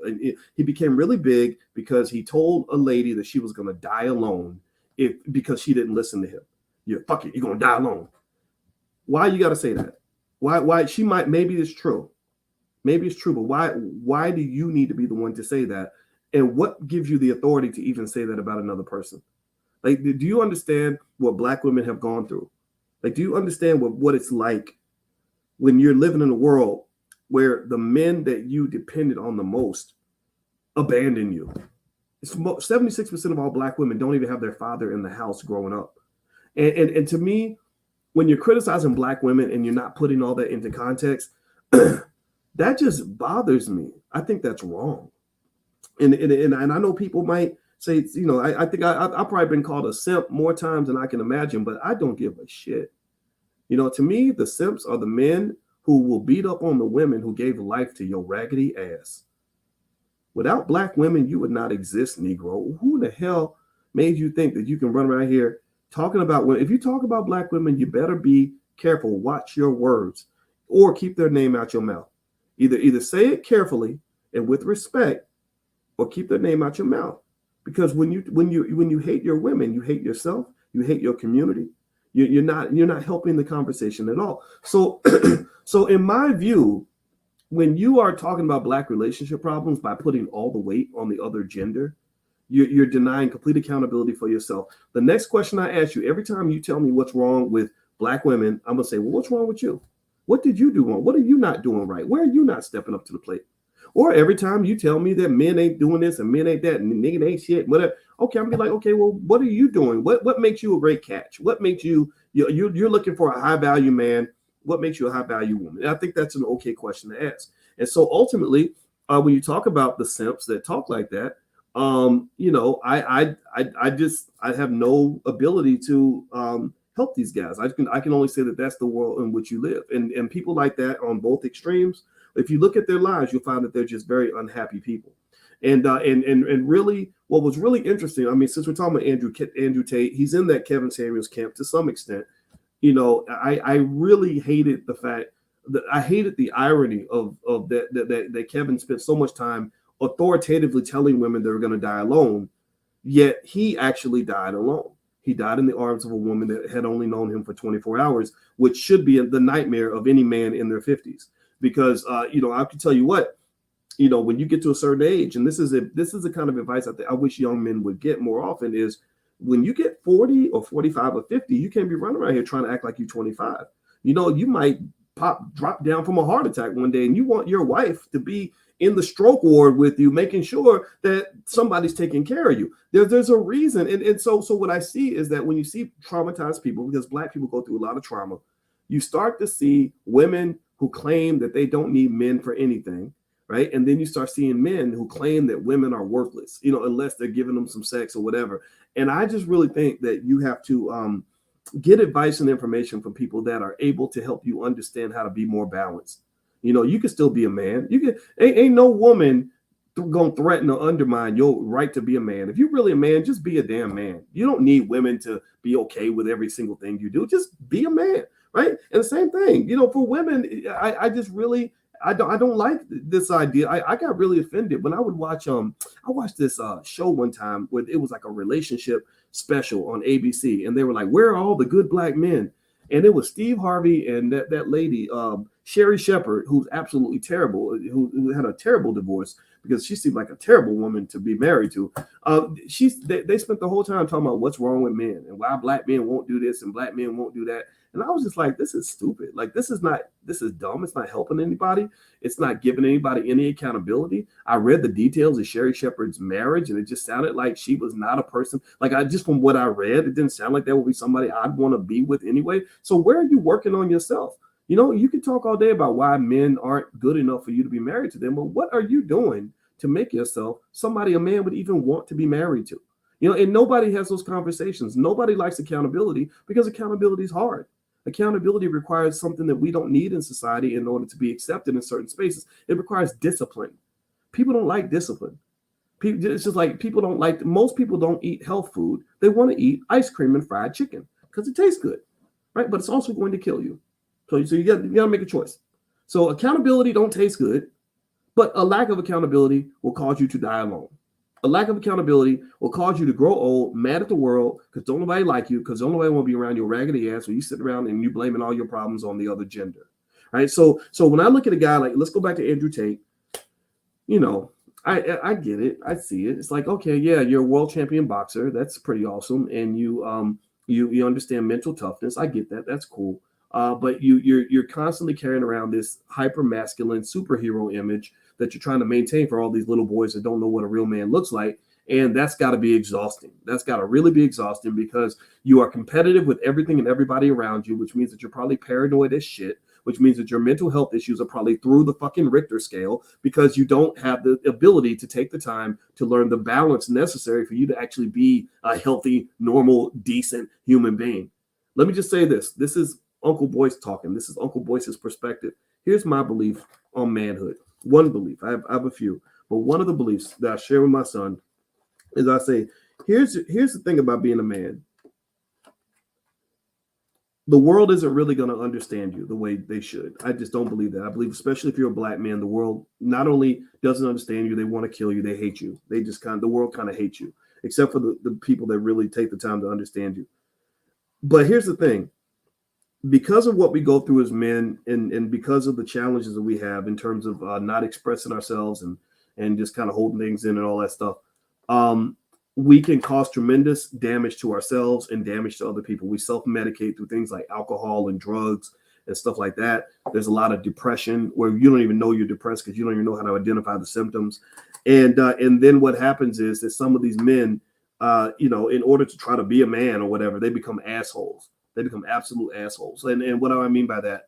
A: He became really big because he told a lady that she was going to die alone because she didn't listen to him. Yeah, fuck it, you're going to die alone. Why you got to say that? Why she might, maybe it's true. Maybe it's true, but why do you need to be the one to say that? And what gives you the authority to even say that about another person? Like, do you understand what Black women have gone through? Like, do you understand what it's like when you're living in a world where the men that you depended on the most abandon you? 76% of all Black women don't even have their father in the house growing up. And to me, when you're criticizing Black women and you're not putting all that into context, that just bothers me. I think that's wrong. And I know people might say, you know, I think I've probably been called a simp more times than I can imagine, but I don't give a shit. You know, to me, the simps are the men who will beat up on the women who gave life to your raggedy ass. Without Black women, you would not exist, Negro. Who the hell made you think that you can run around here talking about women? If you talk about Black women, you better be careful. Watch your words or keep their name out your mouth. Either say it carefully and with respect or keep their name out your mouth. Because when you hate your women, you hate yourself, you hate your community. You're not helping the conversation at all. So so in my view, when you are talking about Black relationship problems by putting all the weight on the other gender, you're denying complete accountability for yourself. The next question I ask you, every time you tell me what's wrong with Black women, I'm gonna say, well, what's wrong with you? What did you do wrong? What are you not doing right? Where are you not stepping up to the plate? Or every time you tell me that men ain't doing this and men ain't that and nigga ain't shit, whatever. Okay, I'm gonna be like, okay, well, what are you doing? What makes you a great catch? What makes you're looking for a high value man? What makes you a high value woman? And I think that's an okay question to ask. And so ultimately, when you talk about the simps that talk like that, you know, I have no ability to help these guys. I can only say that that's the world in which you live. And people like that on both extremes, if you look at their lives, you'll find that they're just very unhappy people. And really, what was really interesting, I mean, since we're talking about Andrew Tate, he's in that Kevin Samuels camp to some extent. You know, I really hated the fact that I hated the irony of that Kevin spent so much time authoritatively telling women they were going to die alone, yet he actually died alone. He died in the arms of a woman that had only known him for 24 hours, which should be the nightmare of any man in their 50s. Because, you know, I can tell you what, you know, when you get to a certain age, and this is a kind of advice I wish young men would get more often, is when you get 40 or 45 or 50, you can't be running around here trying to act like you're 25. You know, you might drop down from a heart attack one day, and you want your wife to be in the stroke ward with you, making sure that somebody's taking care of you. There's a reason. And so what I see is that when you see traumatized people, because Black people go through a lot of trauma, you start to see women who claim that they don't need men for anything, right? And then you start seeing men who claim that women are worthless, you know, unless they're giving them some sex or whatever. And I just really think that you have to get advice and information from people that are able to help you understand how to be more balanced. You know, you can still be a man. You can ain't no woman gonna threaten or undermine your right to be a man. If you're really a man, just be a damn man. You don't need women to be okay with every single thing you do. Just be a man, right? And the same thing, you know, for women, I just really I don't like this idea. I got really offended when I would watch I watched this show one time where it was like a relationship special on ABC, and they were like, where are all the good Black men? And it was Steve Harvey and that lady, Sherry Shepherd, who's absolutely terrible, who had a terrible divorce because she seemed like a terrible woman to be married to. They spent the whole time talking about what's wrong with men and why Black men won't do this and Black men won't do that. And I was just like, this is stupid. Like, this is dumb. It's not helping anybody. It's not giving anybody any accountability. I read the details of Sherry Shepherd's marriage, and it just sounded like she was not a person. Like, from what I read, it didn't sound like that would be somebody I'd want to be with anyway. So where are you working on yourself? You know, you can talk all day about why men aren't good enough for you to be married to them, but what are you doing to make yourself somebody a man would even want to be married to? And nobody has those conversations. Nobody likes accountability because accountability is hard. Accountability requires something that we don't need in society in order to be accepted in certain spaces. It requires discipline. People don't like discipline. It's just like most people don't eat health food. They want to eat ice cream and fried chicken because it tastes good, right? But it's also going to kill you. So you got to make a choice. So accountability don't taste good, but a lack of accountability will cause you to die alone. A lack of accountability will cause you to grow old, mad at the world, because don't nobody like you, because don't nobody want to be around your raggedy ass when you sit around and you blaming all your problems on the other gender. Right? So when I look at a guy like, let's go back to Andrew Tate, I get it. I see it. It's like, okay, yeah, you're a world champion boxer. That's pretty awesome. And you understand mental toughness. I get that. That's cool. But you're constantly carrying around this hyper masculine superhero image that you're trying to maintain for all these little boys that don't know what a real man looks like. And that's got to be exhausting. That's got to really be exhausting because you are competitive with everything and everybody around you, which means that you're probably paranoid as shit, which means that your mental health issues are probably through the fucking Richter scale because you don't have the ability to take the time to learn the balance necessary for you to actually be a healthy, normal, decent human being. Let me just say this. This is Uncle Boyce talking. This is Uncle Boyce's perspective. Here's my belief on manhood. One belief. I have a few, but one of the beliefs that I share with my son is I say, here's the thing about being a man. The world isn't really going to understand you the way they should. I just don't believe that. I believe, especially if you're a black man, the world not only doesn't understand you, they want to kill you. They hate you. The world kind of hates you, except for the people that really take the time to understand you. But here's the thing. Because of what we go through as men and because of the challenges that we have in terms of not expressing ourselves and just kind of holding things in and all that stuff, we can cause tremendous damage to ourselves and damage to other people. We self-medicate through things like alcohol and drugs and stuff like that. There's a lot of depression where you don't even know you're depressed because you don't even know how to identify the symptoms. And then what happens is that some of these men, in order to try to be a man or whatever, they become assholes. They become absolute assholes. And what do I mean by that?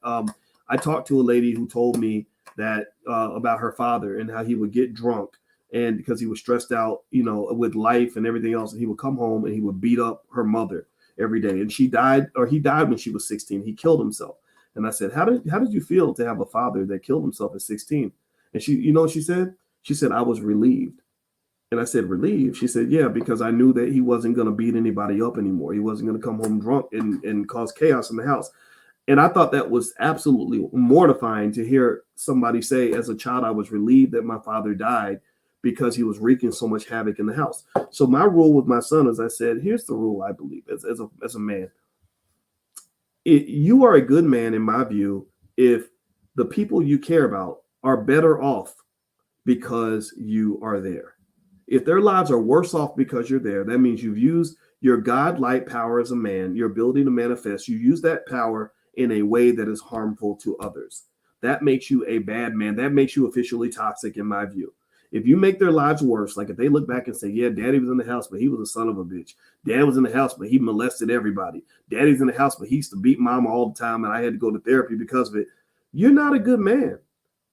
A: I talked to a lady who told me that about her father and how he would get drunk and because he was stressed out, with life and everything else, and he would come home and he would beat up her mother every day. And he died when she was 16. He killed himself. And I said, how did you feel to have a father that killed himself at 16? And she, you know what she said? She said, I was relieved. And I said, relieved? She said, yeah, because I knew that he wasn't going to beat anybody up anymore. He wasn't going to come home drunk and cause chaos in the house. And I thought that was absolutely mortifying to hear somebody say, as a child, I was relieved that my father died because he was wreaking so much havoc in the house. So my rule with my son is I said, here's the rule I believe as a man. You are a good man, in my view, if the people you care about are better off because you are there. If their lives are worse off because you're there, that means you've used your godlike power as a man, your ability to manifest. You use that power in a way that is harmful to others. That makes you a bad man. That makes you officially toxic, in my view. If you make their lives worse, like if they look back and say, yeah, daddy was in the house, but he was a son of a bitch. Dad was in the house, but he molested everybody. Daddy's in the house, but he used to beat mama all the time, and I had to go to therapy because of it. You're not a good man.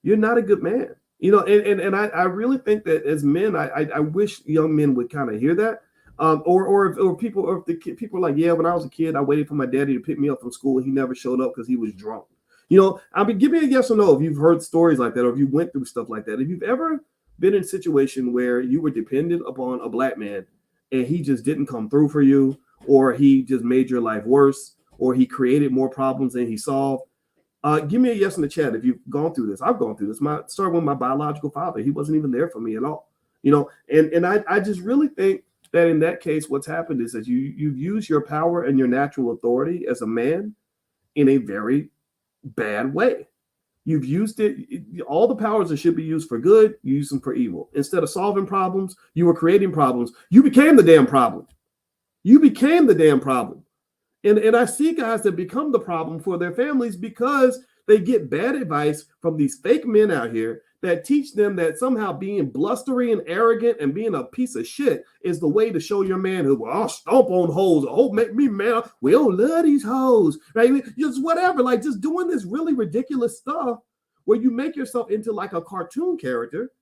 A: You're not a good man. And I really think that as men, I wish young men would kind of hear that. Or people are like, yeah, when I was a kid, I waited for my daddy to pick me up from school, and he never showed up because he was drunk. Give me a yes or no if you've heard stories like that, or if you went through stuff like that. If you've ever been in a situation where you were dependent upon a black man and he just didn't come through for you, or he just made your life worse, or he created more problems than he solved. Give me a yes in the chat if you've gone through this. I've gone through this. Started with my biological father. He wasn't even there for me at all. And I just really think that in that case, what's happened is that you've used your power and your natural authority as a man in a very bad way. You've used it. All the powers that should be used for good, you use them for evil. Instead of solving problems, you were creating problems. You became the damn problem. You became the damn problem. And I see guys that become the problem for their families because they get bad advice from these fake men out here that teach them that somehow being blustery and arrogant and being a piece of shit is the way to show your manhood. Well, I'll stomp on hoes. Oh, make me man. We don't love these hoes, right? Just whatever, like just doing this really ridiculous stuff where you make yourself into like a cartoon character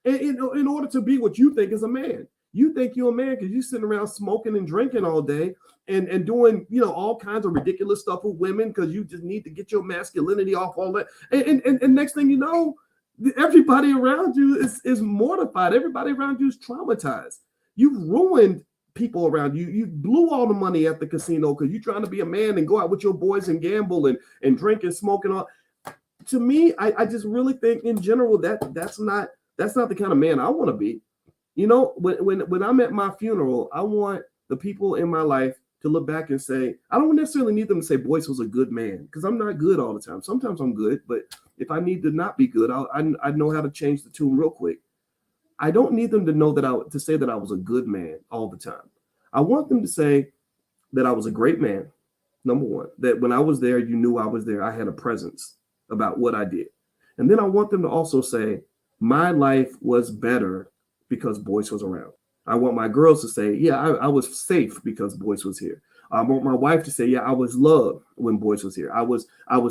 A: in order to be what you think is a man. You think you're a man because you're sitting around smoking and drinking all day and doing, all kinds of ridiculous stuff with women because you just need to get your masculinity off all that. And next thing you know, everybody around you is mortified. Everybody around you is traumatized. You've ruined people around you. You blew all the money at the casino because you're trying to be a man and go out with your boys and gamble and drink and smoke and all. To me, I just really think in general that's not the kind of man I want to be. When I'm at my funeral, I want the people in my life to look back and say, I don't necessarily need them to say Boyce was a good man, because I'm not good all the time. Sometimes I'm good, but if I need to not be good, I know how to change the tune real quick. I don't need them to know to say that I was a good man all the time. I want them to say that I was a great man. Number one, that when I was there, you knew I was there. I had a presence about what I did. And then I want them to also say, my life was better because Boyce was around. I want my girls to say, yeah, I was safe because Boyce was here. I want my wife to say, yeah, I was loved when Boyce was here. I was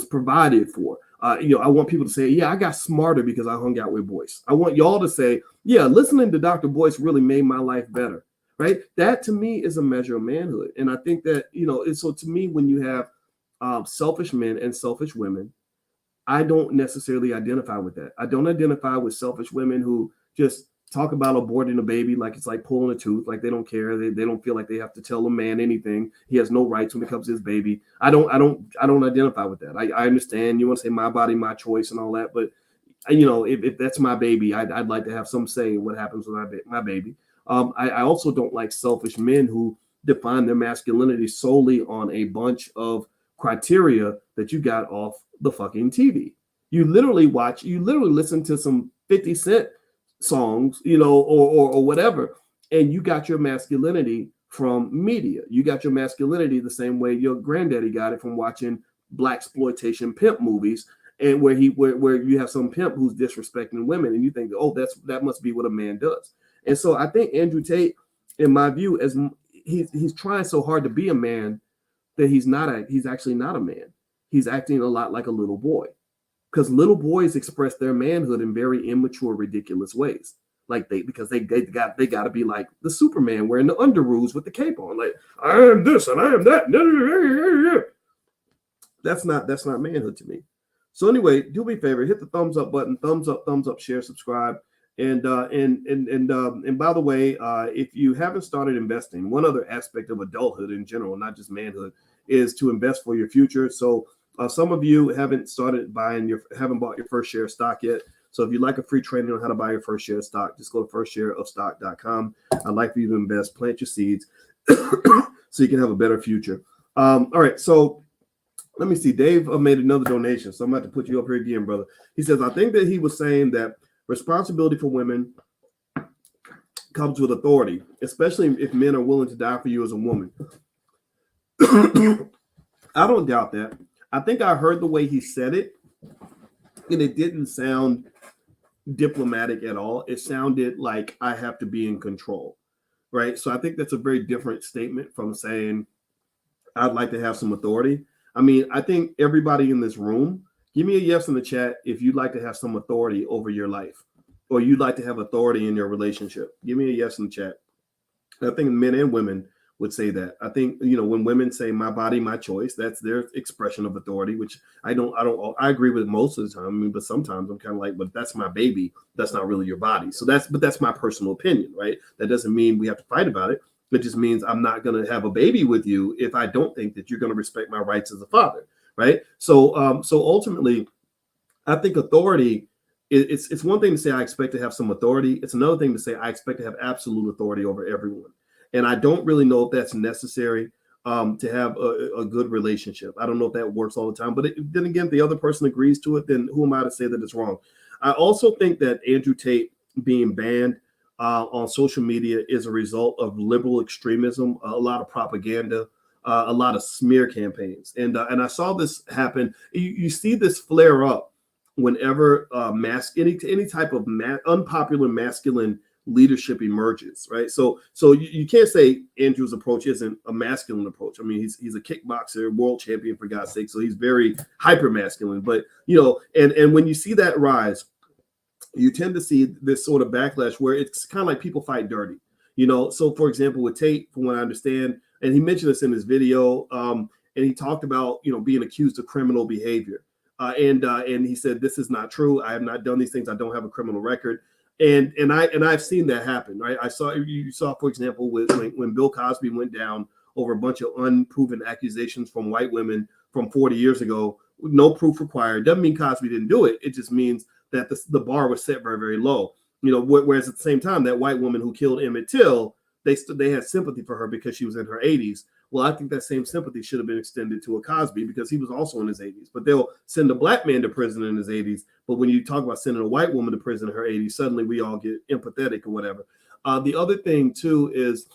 A: provided for. I want people to say, yeah, I got smarter because I hung out with Boyce. I want y'all to say, yeah, listening to Dr. Boyce really made my life better, right? That to me is a measure of manhood. And I think that, so to me, when you have selfish men and selfish women, I don't necessarily identify with that. I don't identify with selfish women who just talk about aborting a baby like it's like pulling a tooth, like they don't care. They don't feel like they have to tell a man anything. He has no rights when it comes to his baby. I don't identify with that. I understand you want to say my body, my choice and all that, but if that's my baby, I'd like to have some say in what happens with my baby. I also don't like selfish men who define their masculinity solely on a bunch of criteria that you got off the fucking TV. You literally listen to some 50 Cent songs, or whatever, and you got your masculinity from media. You got your masculinity the same way your granddaddy got it from watching blaxploitation pimp movies, and where you have some pimp who's disrespecting women, and you think, oh, that must be what a man does. And so I think Andrew Tate, in my view, as he's trying so hard to be a man that he's actually not a man. He's acting a lot like a little boy. Because little boys express their manhood in very immature, ridiculous ways. Like they got to be like the Superman wearing the underoos with the cape on. Like, I am this and I am that. That's not manhood to me. So anyway, do me a favor, hit the thumbs up button, thumbs up, share, subscribe. And by the way, if you haven't started investing, one other aspect of adulthood in general, not just manhood, is to invest for your future. So some of you haven't bought your first share of stock yet. So if you'd like a free training on how to buy your first share of stock, just go to firstshareofstock.com. I'd like for you to invest, plant your seeds so you can have a better future. All right. So let me see. Dave made another donation. So I'm about to put you up here again, brother. He says, I think that he was saying that responsibility for women comes with authority, especially if men are willing to die for you as a woman. I don't doubt that. I think I heard the way he said it, and it didn't sound diplomatic at all. It sounded like I have to be in control, right? So I think that's a very different statement from saying I'd like to have some authority. I mean, I think everybody in this room, give me a yes in the chat if you'd like to have some authority over your life, or you'd like to have authority in your relationship. Give me a yes in the chat. I think men and women would say that. I think, when women say my body, my choice, that's their expression of authority, which I agree with most of the time. I mean, but sometimes I'm kind of like, but that's my baby. That's not really your body. So that's my personal opinion, right? That doesn't mean we have to fight about it. It just means I'm not going to have a baby with you if I don't think that you're going to respect my rights as a father, right? So ultimately, I think authority, it's one thing to say I expect to have some authority. It's another thing to say I expect to have absolute authority over everyone. And I don't really know if that's necessary to have a good relationship. I don't know if that works all the time. But then again, if the other person agrees to it, then who am I to say that it's wrong? I also think that Andrew Tate being banned on social media is a result of liberal extremism, a lot of propaganda, a lot of smear campaigns. And I saw this happen. You see this flare up whenever any type of unpopular masculine leadership emerges, right? So you can't say Andrew's approach isn't a masculine approach. I mean, he's a kickboxer, world champion, for God's sake. So he's very hyper masculine. But and when you see that rise, you tend to see this sort of backlash where it's kind of like people fight dirty. So for example, with Tate, from what I understand, and he mentioned this in his video, and he talked about, being accused of criminal behavior. And he said, this is not true. I have not done these things. I don't have a criminal record. And I've seen that happen, right? You saw, for example, when Bill Cosby went down over a bunch of unproven accusations from white women from 40 years ago, no proof required. Doesn't mean Cosby didn't do it. It just means that the bar was set very, very low. Whereas at the same time, that white woman who killed Emmett Till, they had sympathy for her because she was in her 80s. Well, I think that same sympathy should have been extended to a Cosby because he was also in his 80s. But they'll send a black man to prison in his 80s. But when you talk about sending a white woman to prison in her 80s, suddenly we all get empathetic or whatever. The other thing, too, is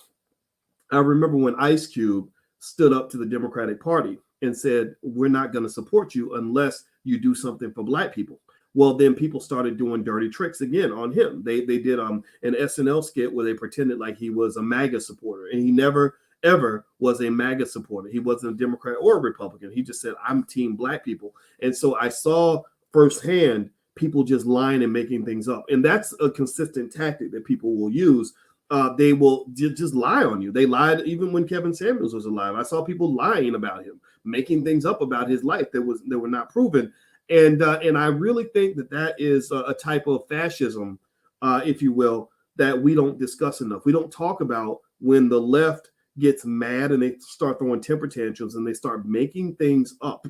A: I remember when Ice Cube stood up to the Democratic Party and said, we're not going to support you unless you do something for black people. Well, then people started doing dirty tricks again on him. They did an SNL skit where they pretended like he was a MAGA supporter, and he never ever was a MAGA supporter. He wasn't a Democrat or a Republican. He just said, I'm team black people. And so I saw firsthand people just lying and making things up. And that's a consistent tactic that people will use. They will just lie on you. They lied even when Kevin Samuels was alive. I saw people lying about him, making things up about his life that were not proven. And I really think that is a type of fascism, if you will, that we don't discuss enough. We don't talk about when the left gets mad and they start throwing temper tantrums and they start making things up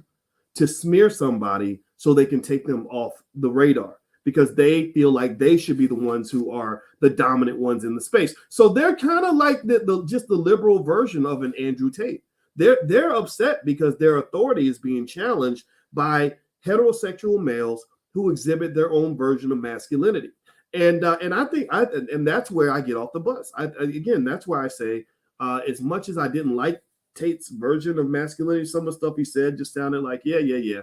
A: to smear somebody so they can take them off the radar because they feel like they should be the ones who are the dominant ones in the space. So they're kind of like just the liberal version of an Andrew Tate. They're upset because their authority is being challenged by heterosexual males who exhibit their own version of masculinity. And I think and that's where I get off the bus. Again, that's why I say, as much as I didn't like Tate's version of masculinity, some of the stuff he said just sounded like, yeah.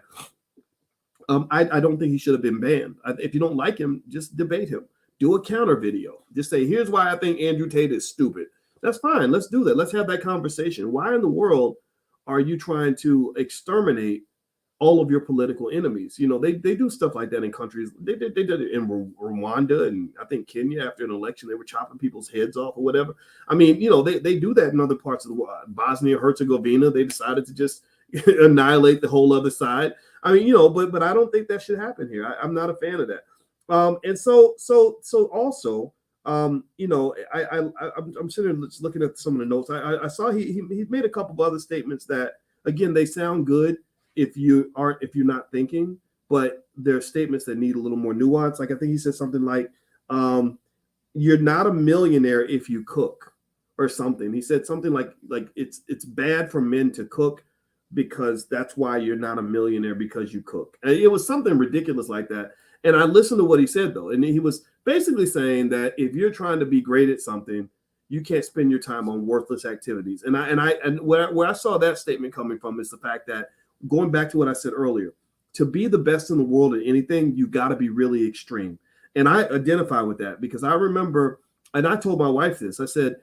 A: I don't think he should have been banned. If you don't like him, just debate him. Do a counter video. Just say, here's why I think Andrew Tate is stupid. That's fine. Let's do that. Let's have that conversation. Why in the world are you trying to exterminate all of your political enemies? They do stuff like that in countries. They did it in Rwanda and I think Kenya after an election. They were chopping people's heads off or whatever. I mean, they do that in other parts of the world. Bosnia Herzegovina, they decided to just annihilate the whole other side. I mean, but I don't think that should happen here. I'm not a fan of that. And so also, I'm sitting there just looking at some of the notes. I saw he made a couple of other statements that, again, they sound good if you're not thinking, but there are statements that need a little more nuance. Like I think he said something like, you're not a millionaire if you cook or something. He said something like it's bad for men to cook because that's why you're not a millionaire, because you cook. And it was something ridiculous like that. And I listened to what he said though. And he was basically saying that if you're trying to be great at something, you can't spend your time on worthless activities. And where I saw that statement coming from is the fact that, going back to what I said earlier, to be the best in the world at anything, you got to be really extreme. And I identify with that because I remember, and I told my wife this, I said,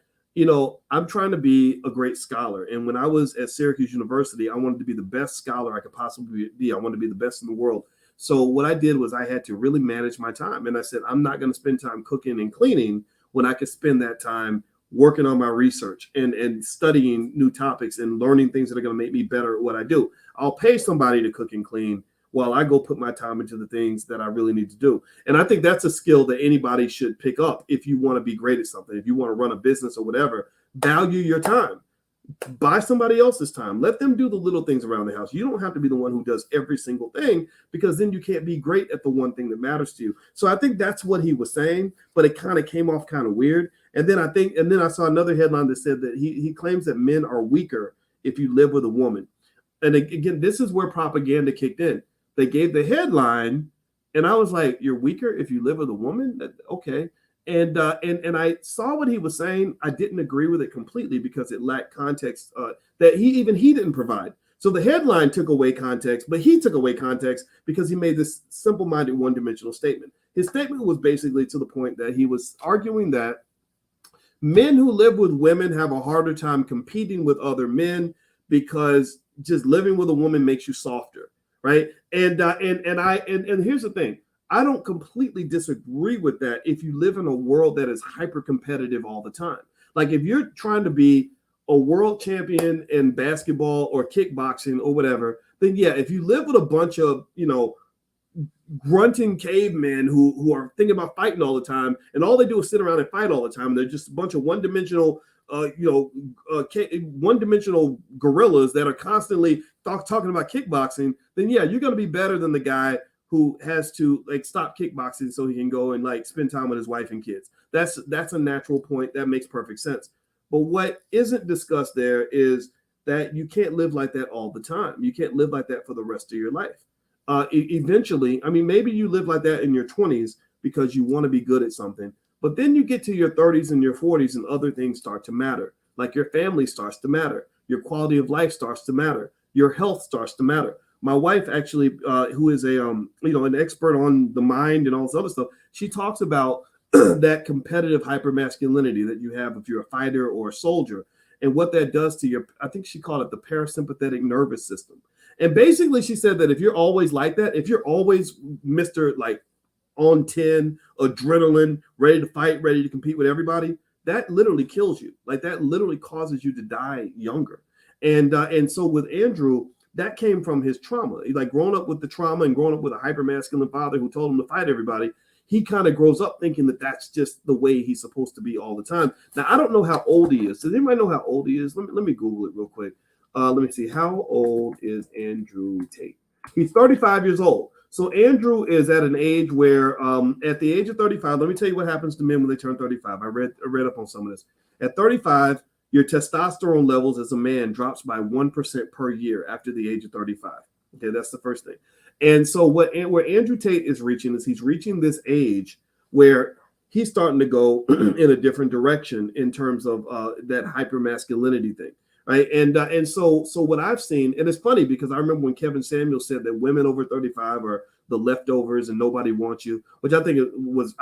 A: I'm trying to be a great scholar. And when I was at Syracuse University, I wanted to be the best scholar I could possibly be. I wanted to be the best in the world. So what I did was I had to really manage my time. And I said, I'm not going to spend time cooking and cleaning when I could spend that time working on my research and studying new topics and learning things that are going to make me better at what I do. I'll pay somebody to cook and clean while I go put my time into the things that I really need to do. And I think that's a skill that anybody should pick up if you want to be great at something. If you want to run a business or whatever, value your time. Buy somebody else's time. Let them do the little things around the house. You don't have to be the one who does every single thing, because then you can't be great at the one thing that matters to you. So I think that's what he was saying, but it kind of came off kind of weird. And then I saw another headline that said that he claims that men are weaker if you live with a woman. And again, this is where propaganda kicked in. They gave the headline, and I was like, "You're weaker if you live with a woman?" Okay. And I saw what he was saying. I didn't agree with it completely because it lacked context that he didn't provide. So the headline took away context, but he took away context because he made this simple-minded, one-dimensional statement. His statement was basically to the point that he was arguing that men who live with women have a harder time competing with other men because just living with a woman makes you softer, right? And here's the thing. I don't completely disagree with that if you live in a world that is hyper competitive all the time. Like if you're trying to be a world champion in basketball or kickboxing or whatever, then yeah, if you live with a bunch of, grunting cavemen who are thinking about fighting all the time, and all they do is sit around and fight all the time, and they're just a bunch of one-dimensional one-dimensional gorillas that are constantly talking about kickboxing, then yeah, you're going to be better than the guy who has to like stop kickboxing so he can go and like spend time with his wife and kids. That's a natural point. That makes perfect sense. But what isn't discussed there is that you can't live like that all the time. You can't live like that for the rest of your life. Eventually, I mean, maybe you live like that in your 20s because you want to be good at something, but then you get to your 30s and your 40s and other things start to matter. Like your family starts to matter. Your quality of life starts to matter. Your health starts to matter. My wife actually, who is an expert on the mind and all this other stuff, she talks about that competitive hypermasculinity that you have if you're a fighter or a soldier, and what that does to your, I think she called it the parasympathetic nervous system. And basically she said that if you're always like that, if you're always Mr. like on 10, adrenaline, ready to fight, ready to compete with everybody, that literally kills you. Like that literally causes you to die younger. And so with Andrew, that came from his trauma. Like growing up with the trauma and growing up with a hypermasculine father who told him to fight everybody, he kind of grows up thinking that that's just the way he's supposed to be all the time. Now, I don't know how old he is. Does anybody know how old he is? Let me Google it real quick. Let me see. How old is Andrew Tate? He's 35 years old. So Andrew is at an age where at the age of 35, let me tell you what happens to men when they turn 35. I read up on some of this. At 35, your testosterone levels as a man drops by 1% per year after the age of 35. Okay, that's the first thing. And so where Andrew Tate is reaching is he's reaching this age where he's starting to go in a different direction in terms of that hypermasculinity thing. Right. And so what I've seen, and it's funny because I remember when Kevin Samuel said that women over 35 are the leftovers and nobody wants you, which I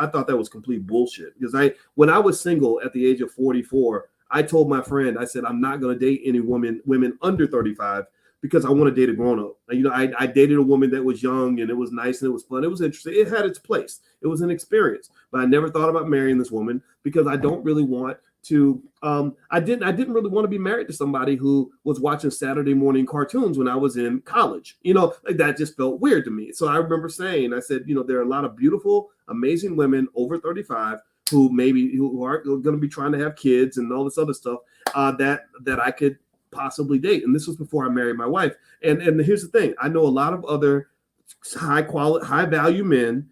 A: thought that was complete bullshit. Because when I was single at the age of 44, I told my friend, I said, I'm not going to date any women under 35 because I want to date a grown up. I dated a woman that was young and it was nice and it was fun. It was interesting. It had its place. It was an experience, but I never thought about marrying this woman because I don't really want to I didn't really want to be married to somebody who was watching Saturday morning cartoons when I was in college. Like that just felt weird to me. So I remember saying, I said, there are a lot of beautiful, amazing women over 35 who aren't going to be trying to have kids and all this other stuff that I could possibly date. And this was before I married my wife. And here's the thing. I know a lot of other high value men,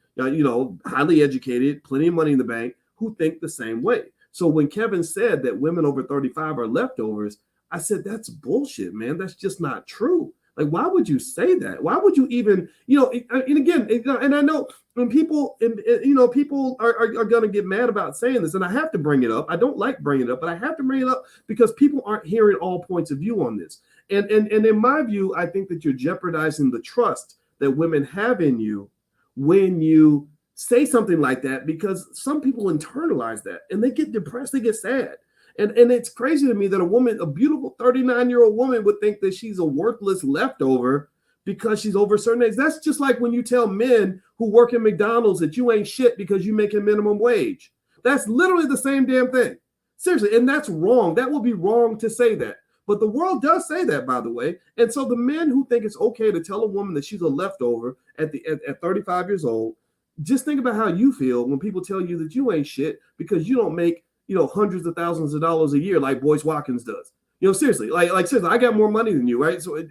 A: highly educated, plenty of money in the bank, who think the same way. So when Kevin said that women over 35 are leftovers, I said, that's bullshit, man. That's just not true. Like, why would you say that? Why would you even, and again, and I know when people are going to get mad about saying this, and I have to bring it up. I don't like bringing it up, but I have to bring it up because people aren't hearing all points of view on this. And in my view, I think that you're jeopardizing the trust that women have in you when you say something like that, because some people internalize that and they get depressed, they get sad. And it's crazy to me that a beautiful 39-year-old woman would think that she's a worthless leftover because she's over a certain age. That's just like when you tell men who work at McDonald's that you ain't shit because you make a minimum wage. That's literally the same damn thing. Seriously. And that's wrong. That would be wrong to say that. But the world does say that, by the way. And so the men who think it's okay to tell a woman that she's a leftover at 35 years old, just think about how you feel when people tell you that you ain't shit because you don't make, hundreds of thousands of dollars a year like Boyce Watkins does. Seriously, like seriously, I got more money than you, right? So,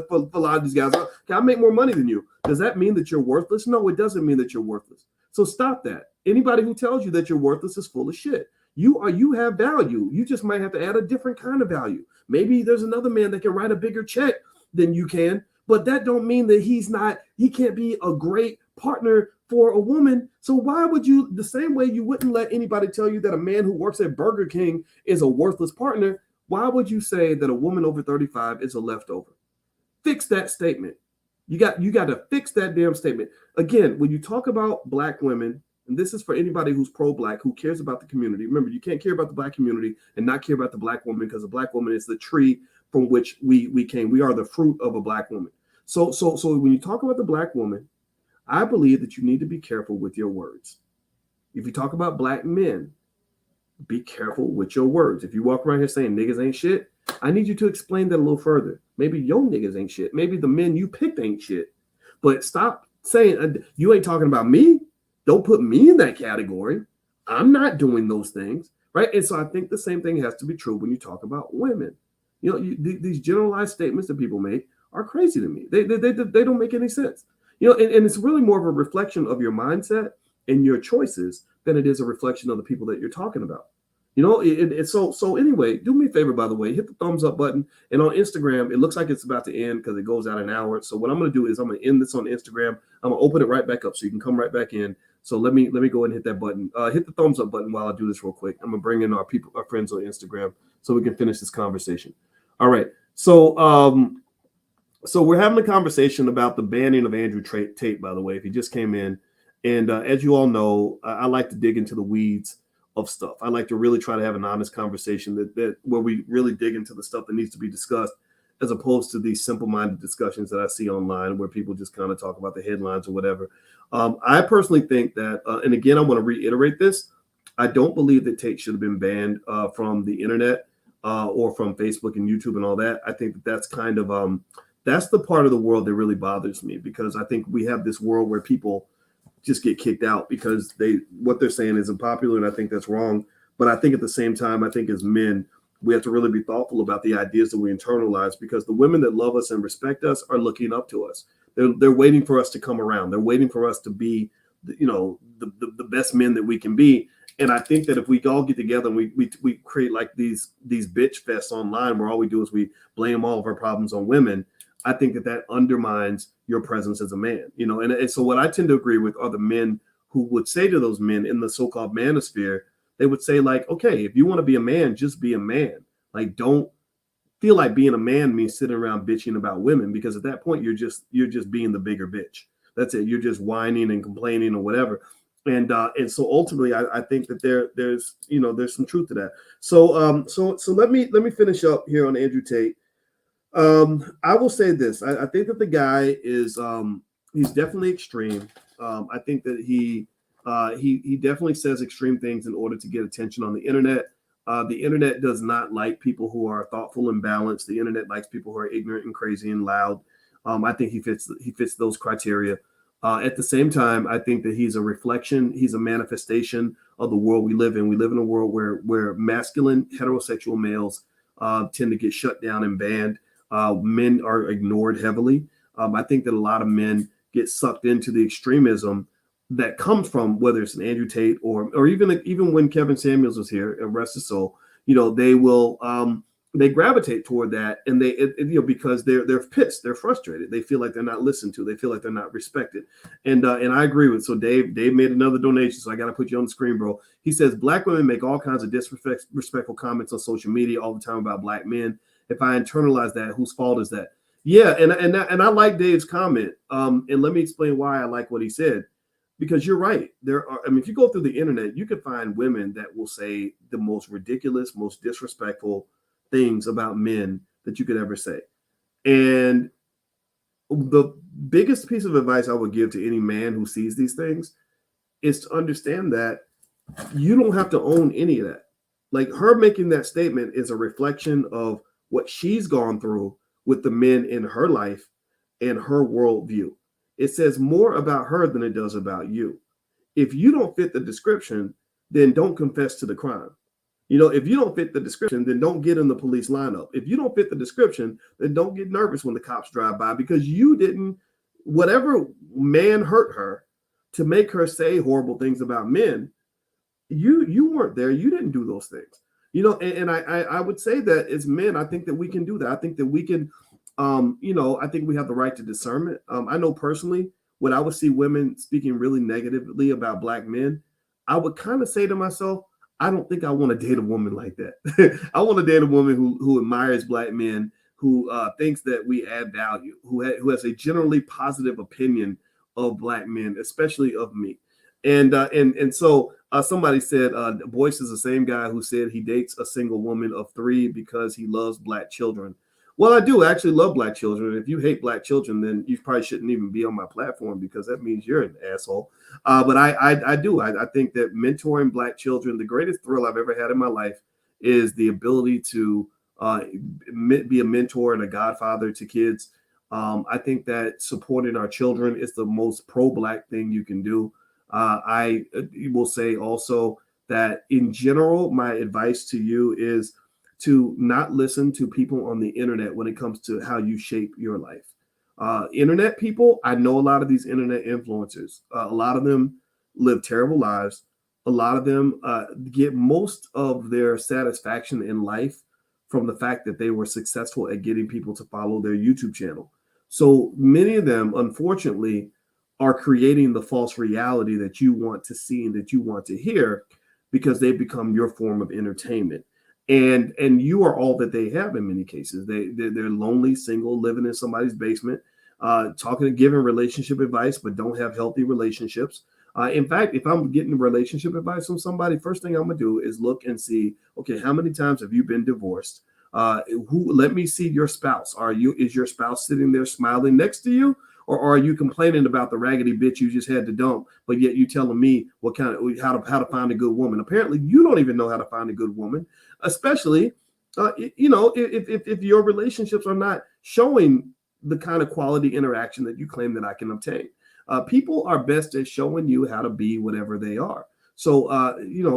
A: for a lot of these guys, I make more money than you. Does that mean that you're worthless? No, it doesn't mean that you're worthless. So stop that. Anybody who tells you that you're worthless is full of shit. You have value. You just might have to add a different kind of value. Maybe there's another man that can write a bigger check than you can, but that don't mean that he can't be a great partner for a woman. So why would you, the same way you wouldn't let anybody tell you that a man who works at Burger King is a worthless partner, why would you say that a woman over 35 is a leftover? Fix that statement. You got to fix that damn statement. Again, when you talk about black women, and this is for anybody who's pro-black, who cares about the community. Remember, you can't care about the black community and not care about the black woman, because the black woman is the tree from which we came. We are the fruit of a black woman. So when you talk about the black woman, I believe that you need to be careful with your words. If you talk about black men, be careful with your words. If you walk around here saying niggas ain't shit, I need you to explain that a little further. Maybe your niggas ain't shit. Maybe the men you picked ain't shit. But stop saying you ain't talking about me. Don't put me in that category. I'm not doing those things, right? And so I think the same thing has to be true when you talk about women. These generalized statements that people make are crazy to me. They don't make any sense. And it's really more of a reflection of your mindset and your choices than it is a reflection of the people that you're talking about. So anyway, do me a favor, by the way, hit the thumbs up button. And on Instagram, it looks like it's about to end because it goes out an hour. So what I'm going to do is I'm going to end this on Instagram. I'm going to open it right back up so you can come right back in. So let me go ahead and hit that button. Hit the thumbs up button while I do this real quick. I'm going to bring in our friends on Instagram so we can finish this conversation. All right. So we're having a conversation about the banning of Andrew Tate, by the way, if he just came in. And as you all know, I like to dig into the weeds of stuff. I like to really try to have an honest conversation that where we really dig into the stuff that needs to be discussed, as opposed to these simple-minded discussions that I see online where people just kind of talk about the headlines or whatever. I personally think that, and again, I want to reiterate this, I don't believe that Tate should have been banned from the internet or from Facebook and YouTube and all that. I think that that's kind of, that's the part of the world that really bothers me, because I think we have this world where people just get kicked out because what they're saying isn't popular, and I think that's wrong. But I think at the same time, I think as men, we have to really be thoughtful about the ideas that we internalize, because the women that love us and respect us are looking up to us. They're waiting for us to come around. They're waiting for us to be, the best men that we can be. And I think that if we all get together and we create like these bitch fests online where all we do is we blame all of our problems on women, I think that undermines your presence as a man, and so what I tend to agree with are the men who would say to those men in the so-called manosphere, they would say like, okay, if you want to be a man, just be a man. Like, don't feel like being a man means sitting around bitching about women, because at that point you're just being the bigger bitch. That's it. You're just whining and complaining or whatever. And so ultimately, I think that there's some truth to that. So let me finish up here on Andrew Tate. I will say this. I think that the guy is he's definitely extreme. I think that he definitely says extreme things in order to get attention on the internet. The internet does not like people who are thoughtful and balanced. The internet likes people who are ignorant and crazy and loud. I think he fits those criteria. At the same time, I think that he's a reflection. He's a manifestation of the world we live in. We live in a world where masculine heterosexual males tend to get shut down and banned. Men are ignored heavily. I think that a lot of men get sucked into the extremism that comes from, whether it's an Andrew Tate or even when Kevin Samuels was here, rest his soul, they will they gravitate toward that, and because they're pissed, they're frustrated, they feel like they're not listened to, they feel like they're not respected, and I agree with. So Dave made another donation, so I got to put you on the screen, bro. He says black women make all kinds of disrespectful comments on social media all the time about black men. If I internalize that, whose fault is that? Yeah, and I like Dave's comment. And let me explain why I like what he said. Because you're right. If you go through the internet, you can find women that will say the most ridiculous, most disrespectful things about men that you could ever say. And the biggest piece of advice I would give to any man who sees these things is to understand that you don't have to own any of that. Like, her making that statement is a reflection of what she's gone through with the men in her life and her worldview. It says more about her than it does about you. If you don't fit the description, then don't confess to the crime. If you don't fit the description, then don't get in the police lineup. If you don't fit the description, then don't get nervous when the cops drive by, because you didn't, whatever man hurt her to make her say horrible things about men, you weren't there. You didn't do those things. And I would say that as men, I think that we can do that. I think that we can, I think we have the right to discernment. I know personally, when I would see women speaking really negatively about black men, I would kind of say to myself, I don't think I want to date a woman like that. I want to date a woman who admires black men, who thinks that we add value, who has a generally positive opinion of black men, especially of me. And so somebody said Boyce is the same guy who said he dates a single woman of 3 because he loves black children. Well, I do actually love black children. If you hate black children, then you probably shouldn't even be on my platform because that means you're an asshole. But I do. I think that mentoring black children, the greatest thrill I've ever had in my life is the ability to be a mentor and a godfather to kids. I think that supporting our children is the most pro-black thing you can do. I will say also that in general, my advice to you is to not listen to people on the internet when it comes to how you shape your life. Internet people, I know a lot of these internet influencers. A lot of them live terrible lives. A lot of them get most of their satisfaction in life from the fact that they were successful at getting people to follow their YouTube channel. So many of them, unfortunately, are creating the false reality that you want to see and that you want to hear because they've become your form of entertainment. And you are all that they have in many cases. They're lonely, single, living in somebody's basement, talking and giving relationship advice, but don't have healthy relationships. In fact, if I'm getting relationship advice from somebody, first thing I'm gonna do is look and see, okay, how many times have you been divorced? Let me see your spouse. Is your spouse sitting there smiling next to you? Or are you complaining about the raggedy bitch you just had to dump, but yet you telling me what kind of how to find a good woman? Apparently, you don't even know how to find a good woman, especially if your relationships are not showing the kind of quality interaction that you claim that I can obtain. People are best at showing you how to be whatever they are. So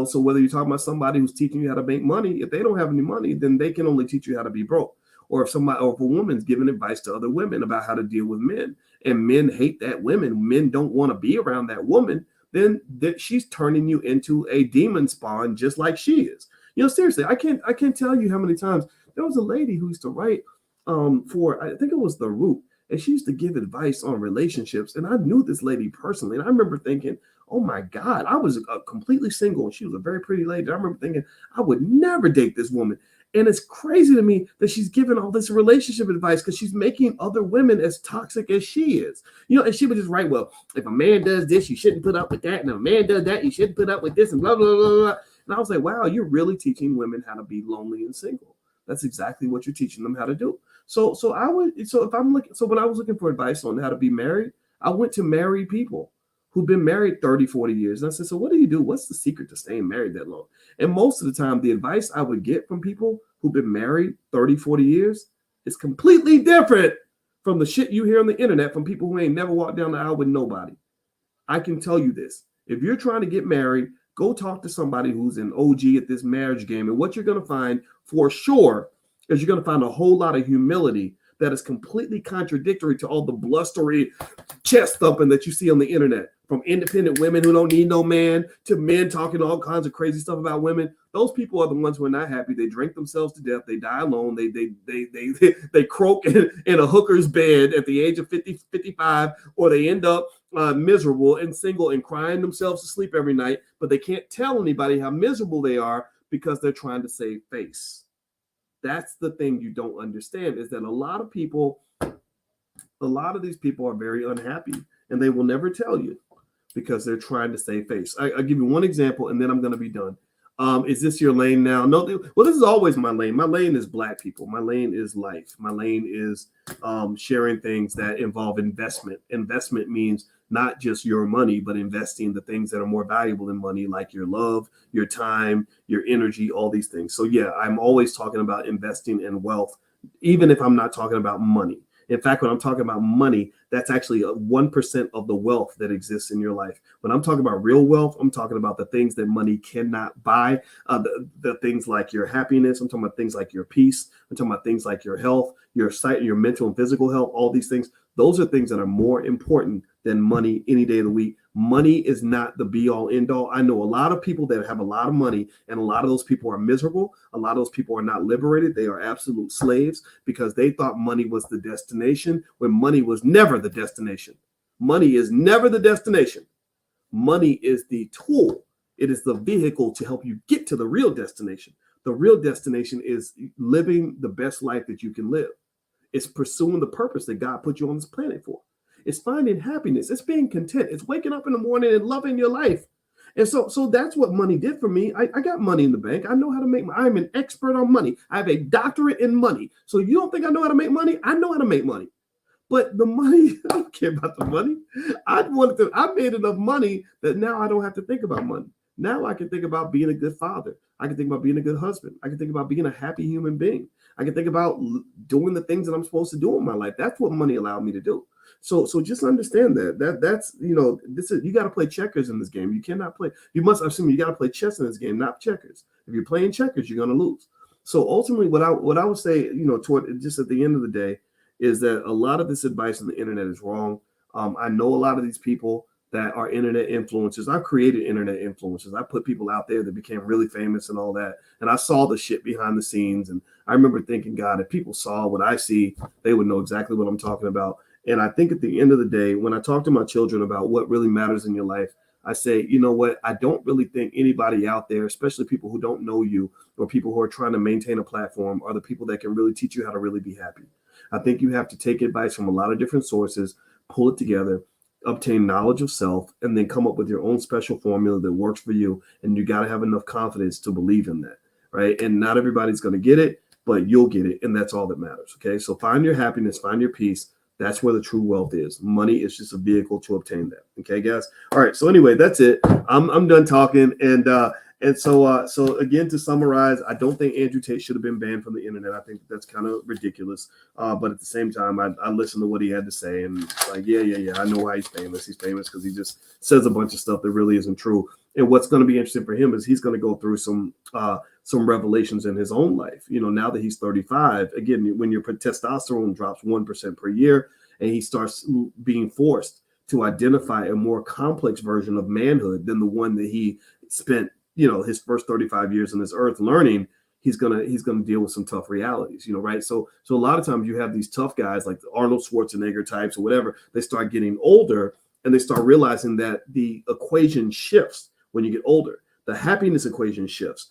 A: so whether you're talking about somebody who's teaching you how to make money, if they don't have any money, then they can only teach you how to be broke. Or if a woman's giving advice to other women about how to deal with men, and men hate that men don't want to be around that woman, then she's turning you into a demon spawn, just like she is. Seriously, I can't tell you how many times there was a lady who used to write for, I think it was The Root, and she used to give advice on relationships. And I knew this lady personally, and I remember thinking, oh my God, I was completely single, and she was a very pretty lady. I remember thinking, I would never date this woman. And it's crazy to me that she's giving all this relationship advice because she's making other women as toxic as she is. And she would just write, well, if a man does this, you shouldn't put up with that. And if a man does that, you shouldn't put up with this, and blah, blah, blah, blah. And I was like, wow, you're really teaching women how to be lonely and single. That's exactly what you're teaching them how to do. So when I was looking for advice on how to be married, I went to married people who've been married 30, 40 years. And I said, so what do you do? What's the secret to staying married that long? And most of the time, the advice I would get from people who've been married 30, 40 years is completely different from the shit you hear on the internet from people who ain't never walked down the aisle with nobody. I can tell you this. If you're trying to get married, go talk to somebody who's an OG at this marriage game. And what you're going to find for sure is you're going to find a whole lot of humility that is completely contradictory to all the blustery chest thumping that you see on the internet, from independent women who don't need no man to men talking all kinds of crazy stuff about women. Those people are the ones who are not happy. They drink themselves to death. They die alone. They croak in a hooker's bed at the age of 50, 55, or they end up miserable and single and crying themselves to sleep every night, but they can't tell anybody how miserable they are because they're trying to save face. That's the thing you don't understand, is that a lot of these people are very unhappy, and they will never tell you because they're trying to save face. I'll give you one example, and then I'm going to be done. Is this your lane now? No. Well, this is always my lane. My lane is Black people. My lane is life. My lane is sharing things that involve investment. Investment means not just your money, but investing the things that are more valuable than money, like your love, your time, your energy, all these things. So yeah, I'm always talking about investing in wealth, even if I'm not talking about money. In fact, when I'm talking about money, that's actually 1% of the wealth that exists in your life. When I'm talking about real wealth, I'm talking about the things that money cannot buy, the things like your happiness. I'm talking about things like your peace. I'm talking about things like your health, your sight, your mental and physical health, all these things. Those are things that are more important than money any day of the week. Money is not the be all end all. I know a lot of people that have a lot of money, and a lot of those people are miserable. A lot of those people are not liberated. They are absolute slaves because they thought money was the destination when money was never the destination. Money is never the destination. Money is the tool. It is the vehicle to help you get to the real destination. The real destination is living the best life that you can live. It's pursuing the purpose that God put you on this planet for. It's finding happiness. It's being content. It's waking up in the morning and loving your life. And so that's what money did for me. I got money in the bank. I know how to make money. I'm an expert on money. I have a doctorate in money. So you don't think I know how to make money? I know how to make money. But the money, I don't care about the money. I made enough money that now I don't have to think about money. Now I can think about being a good father. I can think about being a good husband. I can think about being a happy human being. I can think about doing the things that I'm supposed to do in my life. That's what money allowed me to do. So just understand that's this is, you got to play checkers in this game. You cannot play. You got to play chess in this game, not checkers. If you're playing checkers, you're going to lose. So ultimately, what I would say, toward just at the end of the day, is that a lot of this advice on the internet is wrong. I know a lot of these people that are internet influencers. I've created internet influencers. I put people out there that became really famous and all that. And I saw the shit behind the scenes. And I remember thinking, God, if people saw what I see, they would know exactly what I'm talking about. And I think at the end of the day, when I talk to my children about what really matters in your life, I say, you know what? I don't really think anybody out there, especially people who don't know you or people who are trying to maintain a platform, are the people that can really teach you how to really be happy. I think you have to take advice from a lot of different sources, pull it together, obtain knowledge of self, and then come up with your own special formula that works for you. And you got to have enough confidence to believe in that, right? And not everybody's going to get it, but you'll get it. And that's all that matters, okay? So find your happiness, find your peace. That's where the true wealth is. Money is just a vehicle to obtain that, okay, guys? All right, so anyway, that's it. I'm done talking. And so again, to summarize, I don't think Andrew Tate should have been banned from the internet. I think that's kind of ridiculous. But at the same time, I listened to what he had to say, and like, yeah, I know why he's famous. He's famous because he just says a bunch of stuff that really isn't true. And what's going to be interesting for him is he's going to go through some revelations in his own life. Now that he's 35, again, when your testosterone drops 1% per year, and he starts being forced to identify a more complex version of manhood than the one that he spent his first 35 years on this earth learning, he's gonna deal with some tough realities, right? So a lot of times you have these tough guys like the Arnold Schwarzenegger types or whatever. They start getting older and they start realizing that the equation shifts when you get older. The happiness equation shifts.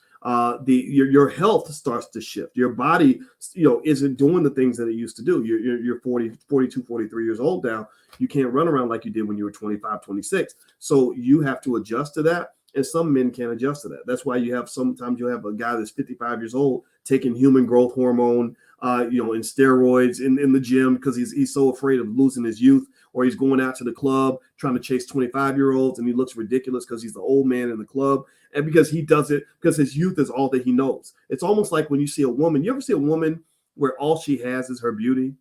A: Your health starts to shift. Your body, isn't doing the things that it used to do. You're 40, 42, 43 years old now. You can't run around like you did when you were 25, 26. So you have to adjust to that. And some men can't adjust to that. That's why sometimes you have a guy that's 55 years old taking human growth hormone, and steroids in the gym because he's so afraid of losing his youth, or he's going out to the club trying to chase 25-year-olds and he looks ridiculous because he's the old man in the club. And because he does it because his youth is all that he knows. It's almost like when you see a woman, you ever see a woman where all she has is her beauty?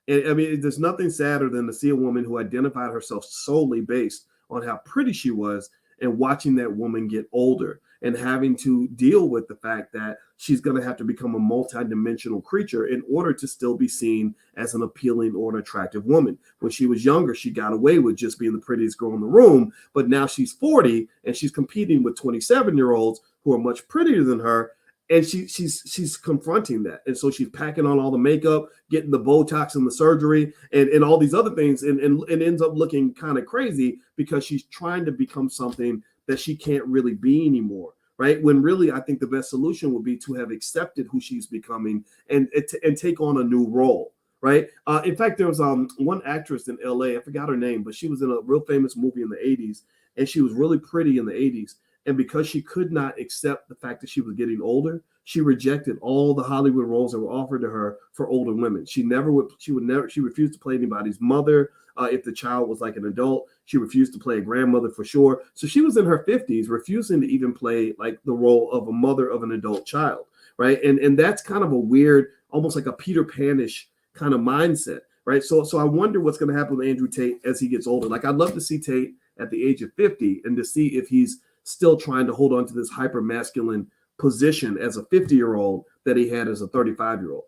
A: And I mean, there's nothing sadder than to see a woman who identified herself solely based on how pretty she was, and watching that woman get older and having to deal with the fact that she's going to have to become a multidimensional creature in order to still be seen as an appealing or an attractive woman. When she was younger, she got away with just being the prettiest girl in the room, but now she's 40 and she's competing with 27-year-olds who are much prettier than her. And she's confronting that. And so she's packing on all the makeup, getting the Botox and the surgery and all these other things and ends up looking kind of crazy because she's trying to become something that she can't really be anymore, right? When really I think the best solution would be to have accepted who she's becoming and take on a new role, right? In fact, there was one actress in LA, I forgot her name, but she was in a real famous movie in the 80s, and she was really pretty in the 80s. And because she could not accept the fact that she was getting older, she rejected all the Hollywood roles that were offered to her for older women. She refused to play anybody's mother. If the child was like an adult, she refused to play a grandmother for sure. So she was in her 50s, refusing to even play like the role of a mother of an adult child, right? And that's kind of a weird, almost like a Peter Pan-ish kind of mindset, right? So I wonder what's going to happen with Andrew Tate as he gets older. Like I'd love to see Tate at the age of 50 and to see if he's still trying to hold on to this hyper masculine position as a 50-year-old that he had as a 35-year-old.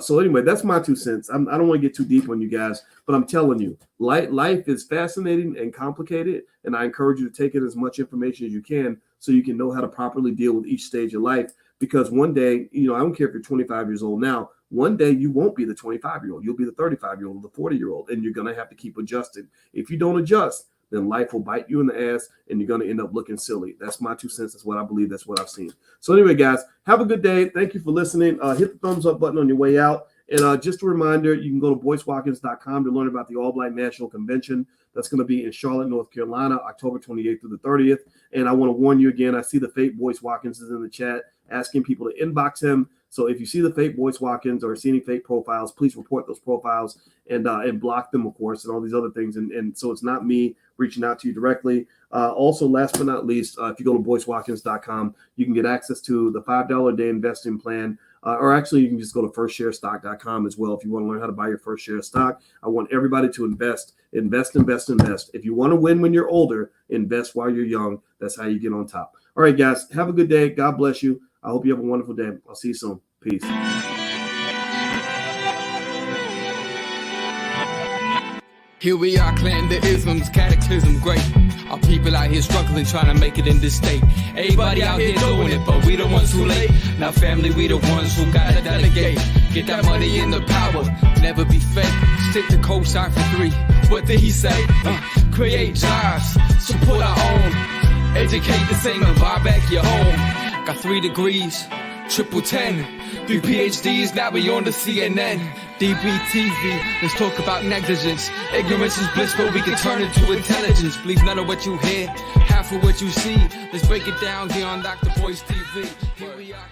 A: So anyway, that's my 2 cents. I don't want to get too deep on you guys, but I'm telling you, life is fascinating and complicated, and I encourage you to take in as much information as you can so you can know how to properly deal with each stage of life. Because one day, I don't care if you're 25 years old now, one day you won't be the 25-year-old. You'll be the 35-year-old, the 40-year-old, and you're going to have to keep adjusting. If you don't adjust, then life will bite you in the ass and you're going to end up looking silly. That's my 2 cents. That's what I believe. That's what I've seen. So anyway, guys, have a good day. Thank you for listening. Hit the thumbs up button on your way out. And just a reminder, you can go to BoyceWatkins.com to learn about the All Black National Convention. That's going to be in Charlotte, North Carolina, October 28th through the 30th. And I want to warn you again, I see the fake Boyce Watkins is in the chat asking people to inbox him. So if you see the fake Boyce Watkins or see any fake profiles, please report those profiles and block them, of course, and all these other things. And so it's not me reaching out to you directly. Also, last but not least, if you go to BoyceWatkins.com, you can get access to the $5 a day investing plan. Or actually, you can just go to firstsharestock.com as well if you want to learn how to buy your first share of stock. I want everybody to invest. If you want to win when you're older, invest while you're young. That's how you get on top. All right, guys, have a good day. God bless you. I hope you have a wonderful day. I'll see you soon. Peace.
B: Here we are, clan the isms, cataclysm great. Our people out here struggling, trying to make it in this state. Everybody out here doing it, but we the ones who late. Now family, we the ones who gotta delegate. Get that money in the power, never be fake. Stick to co-sign for 3. What did he say? Create jobs, support our own. Educate the same and buy back your home. Got 3 degrees, triple 10. 3 PhDs, now we on the CNN. DBTV, let's talk about negligence. Ignorance is bliss, but we can turn it to intelligence. Believe none of what you hear, half of what you see. Let's break it down here on Dr. Boyce TV. Here we are.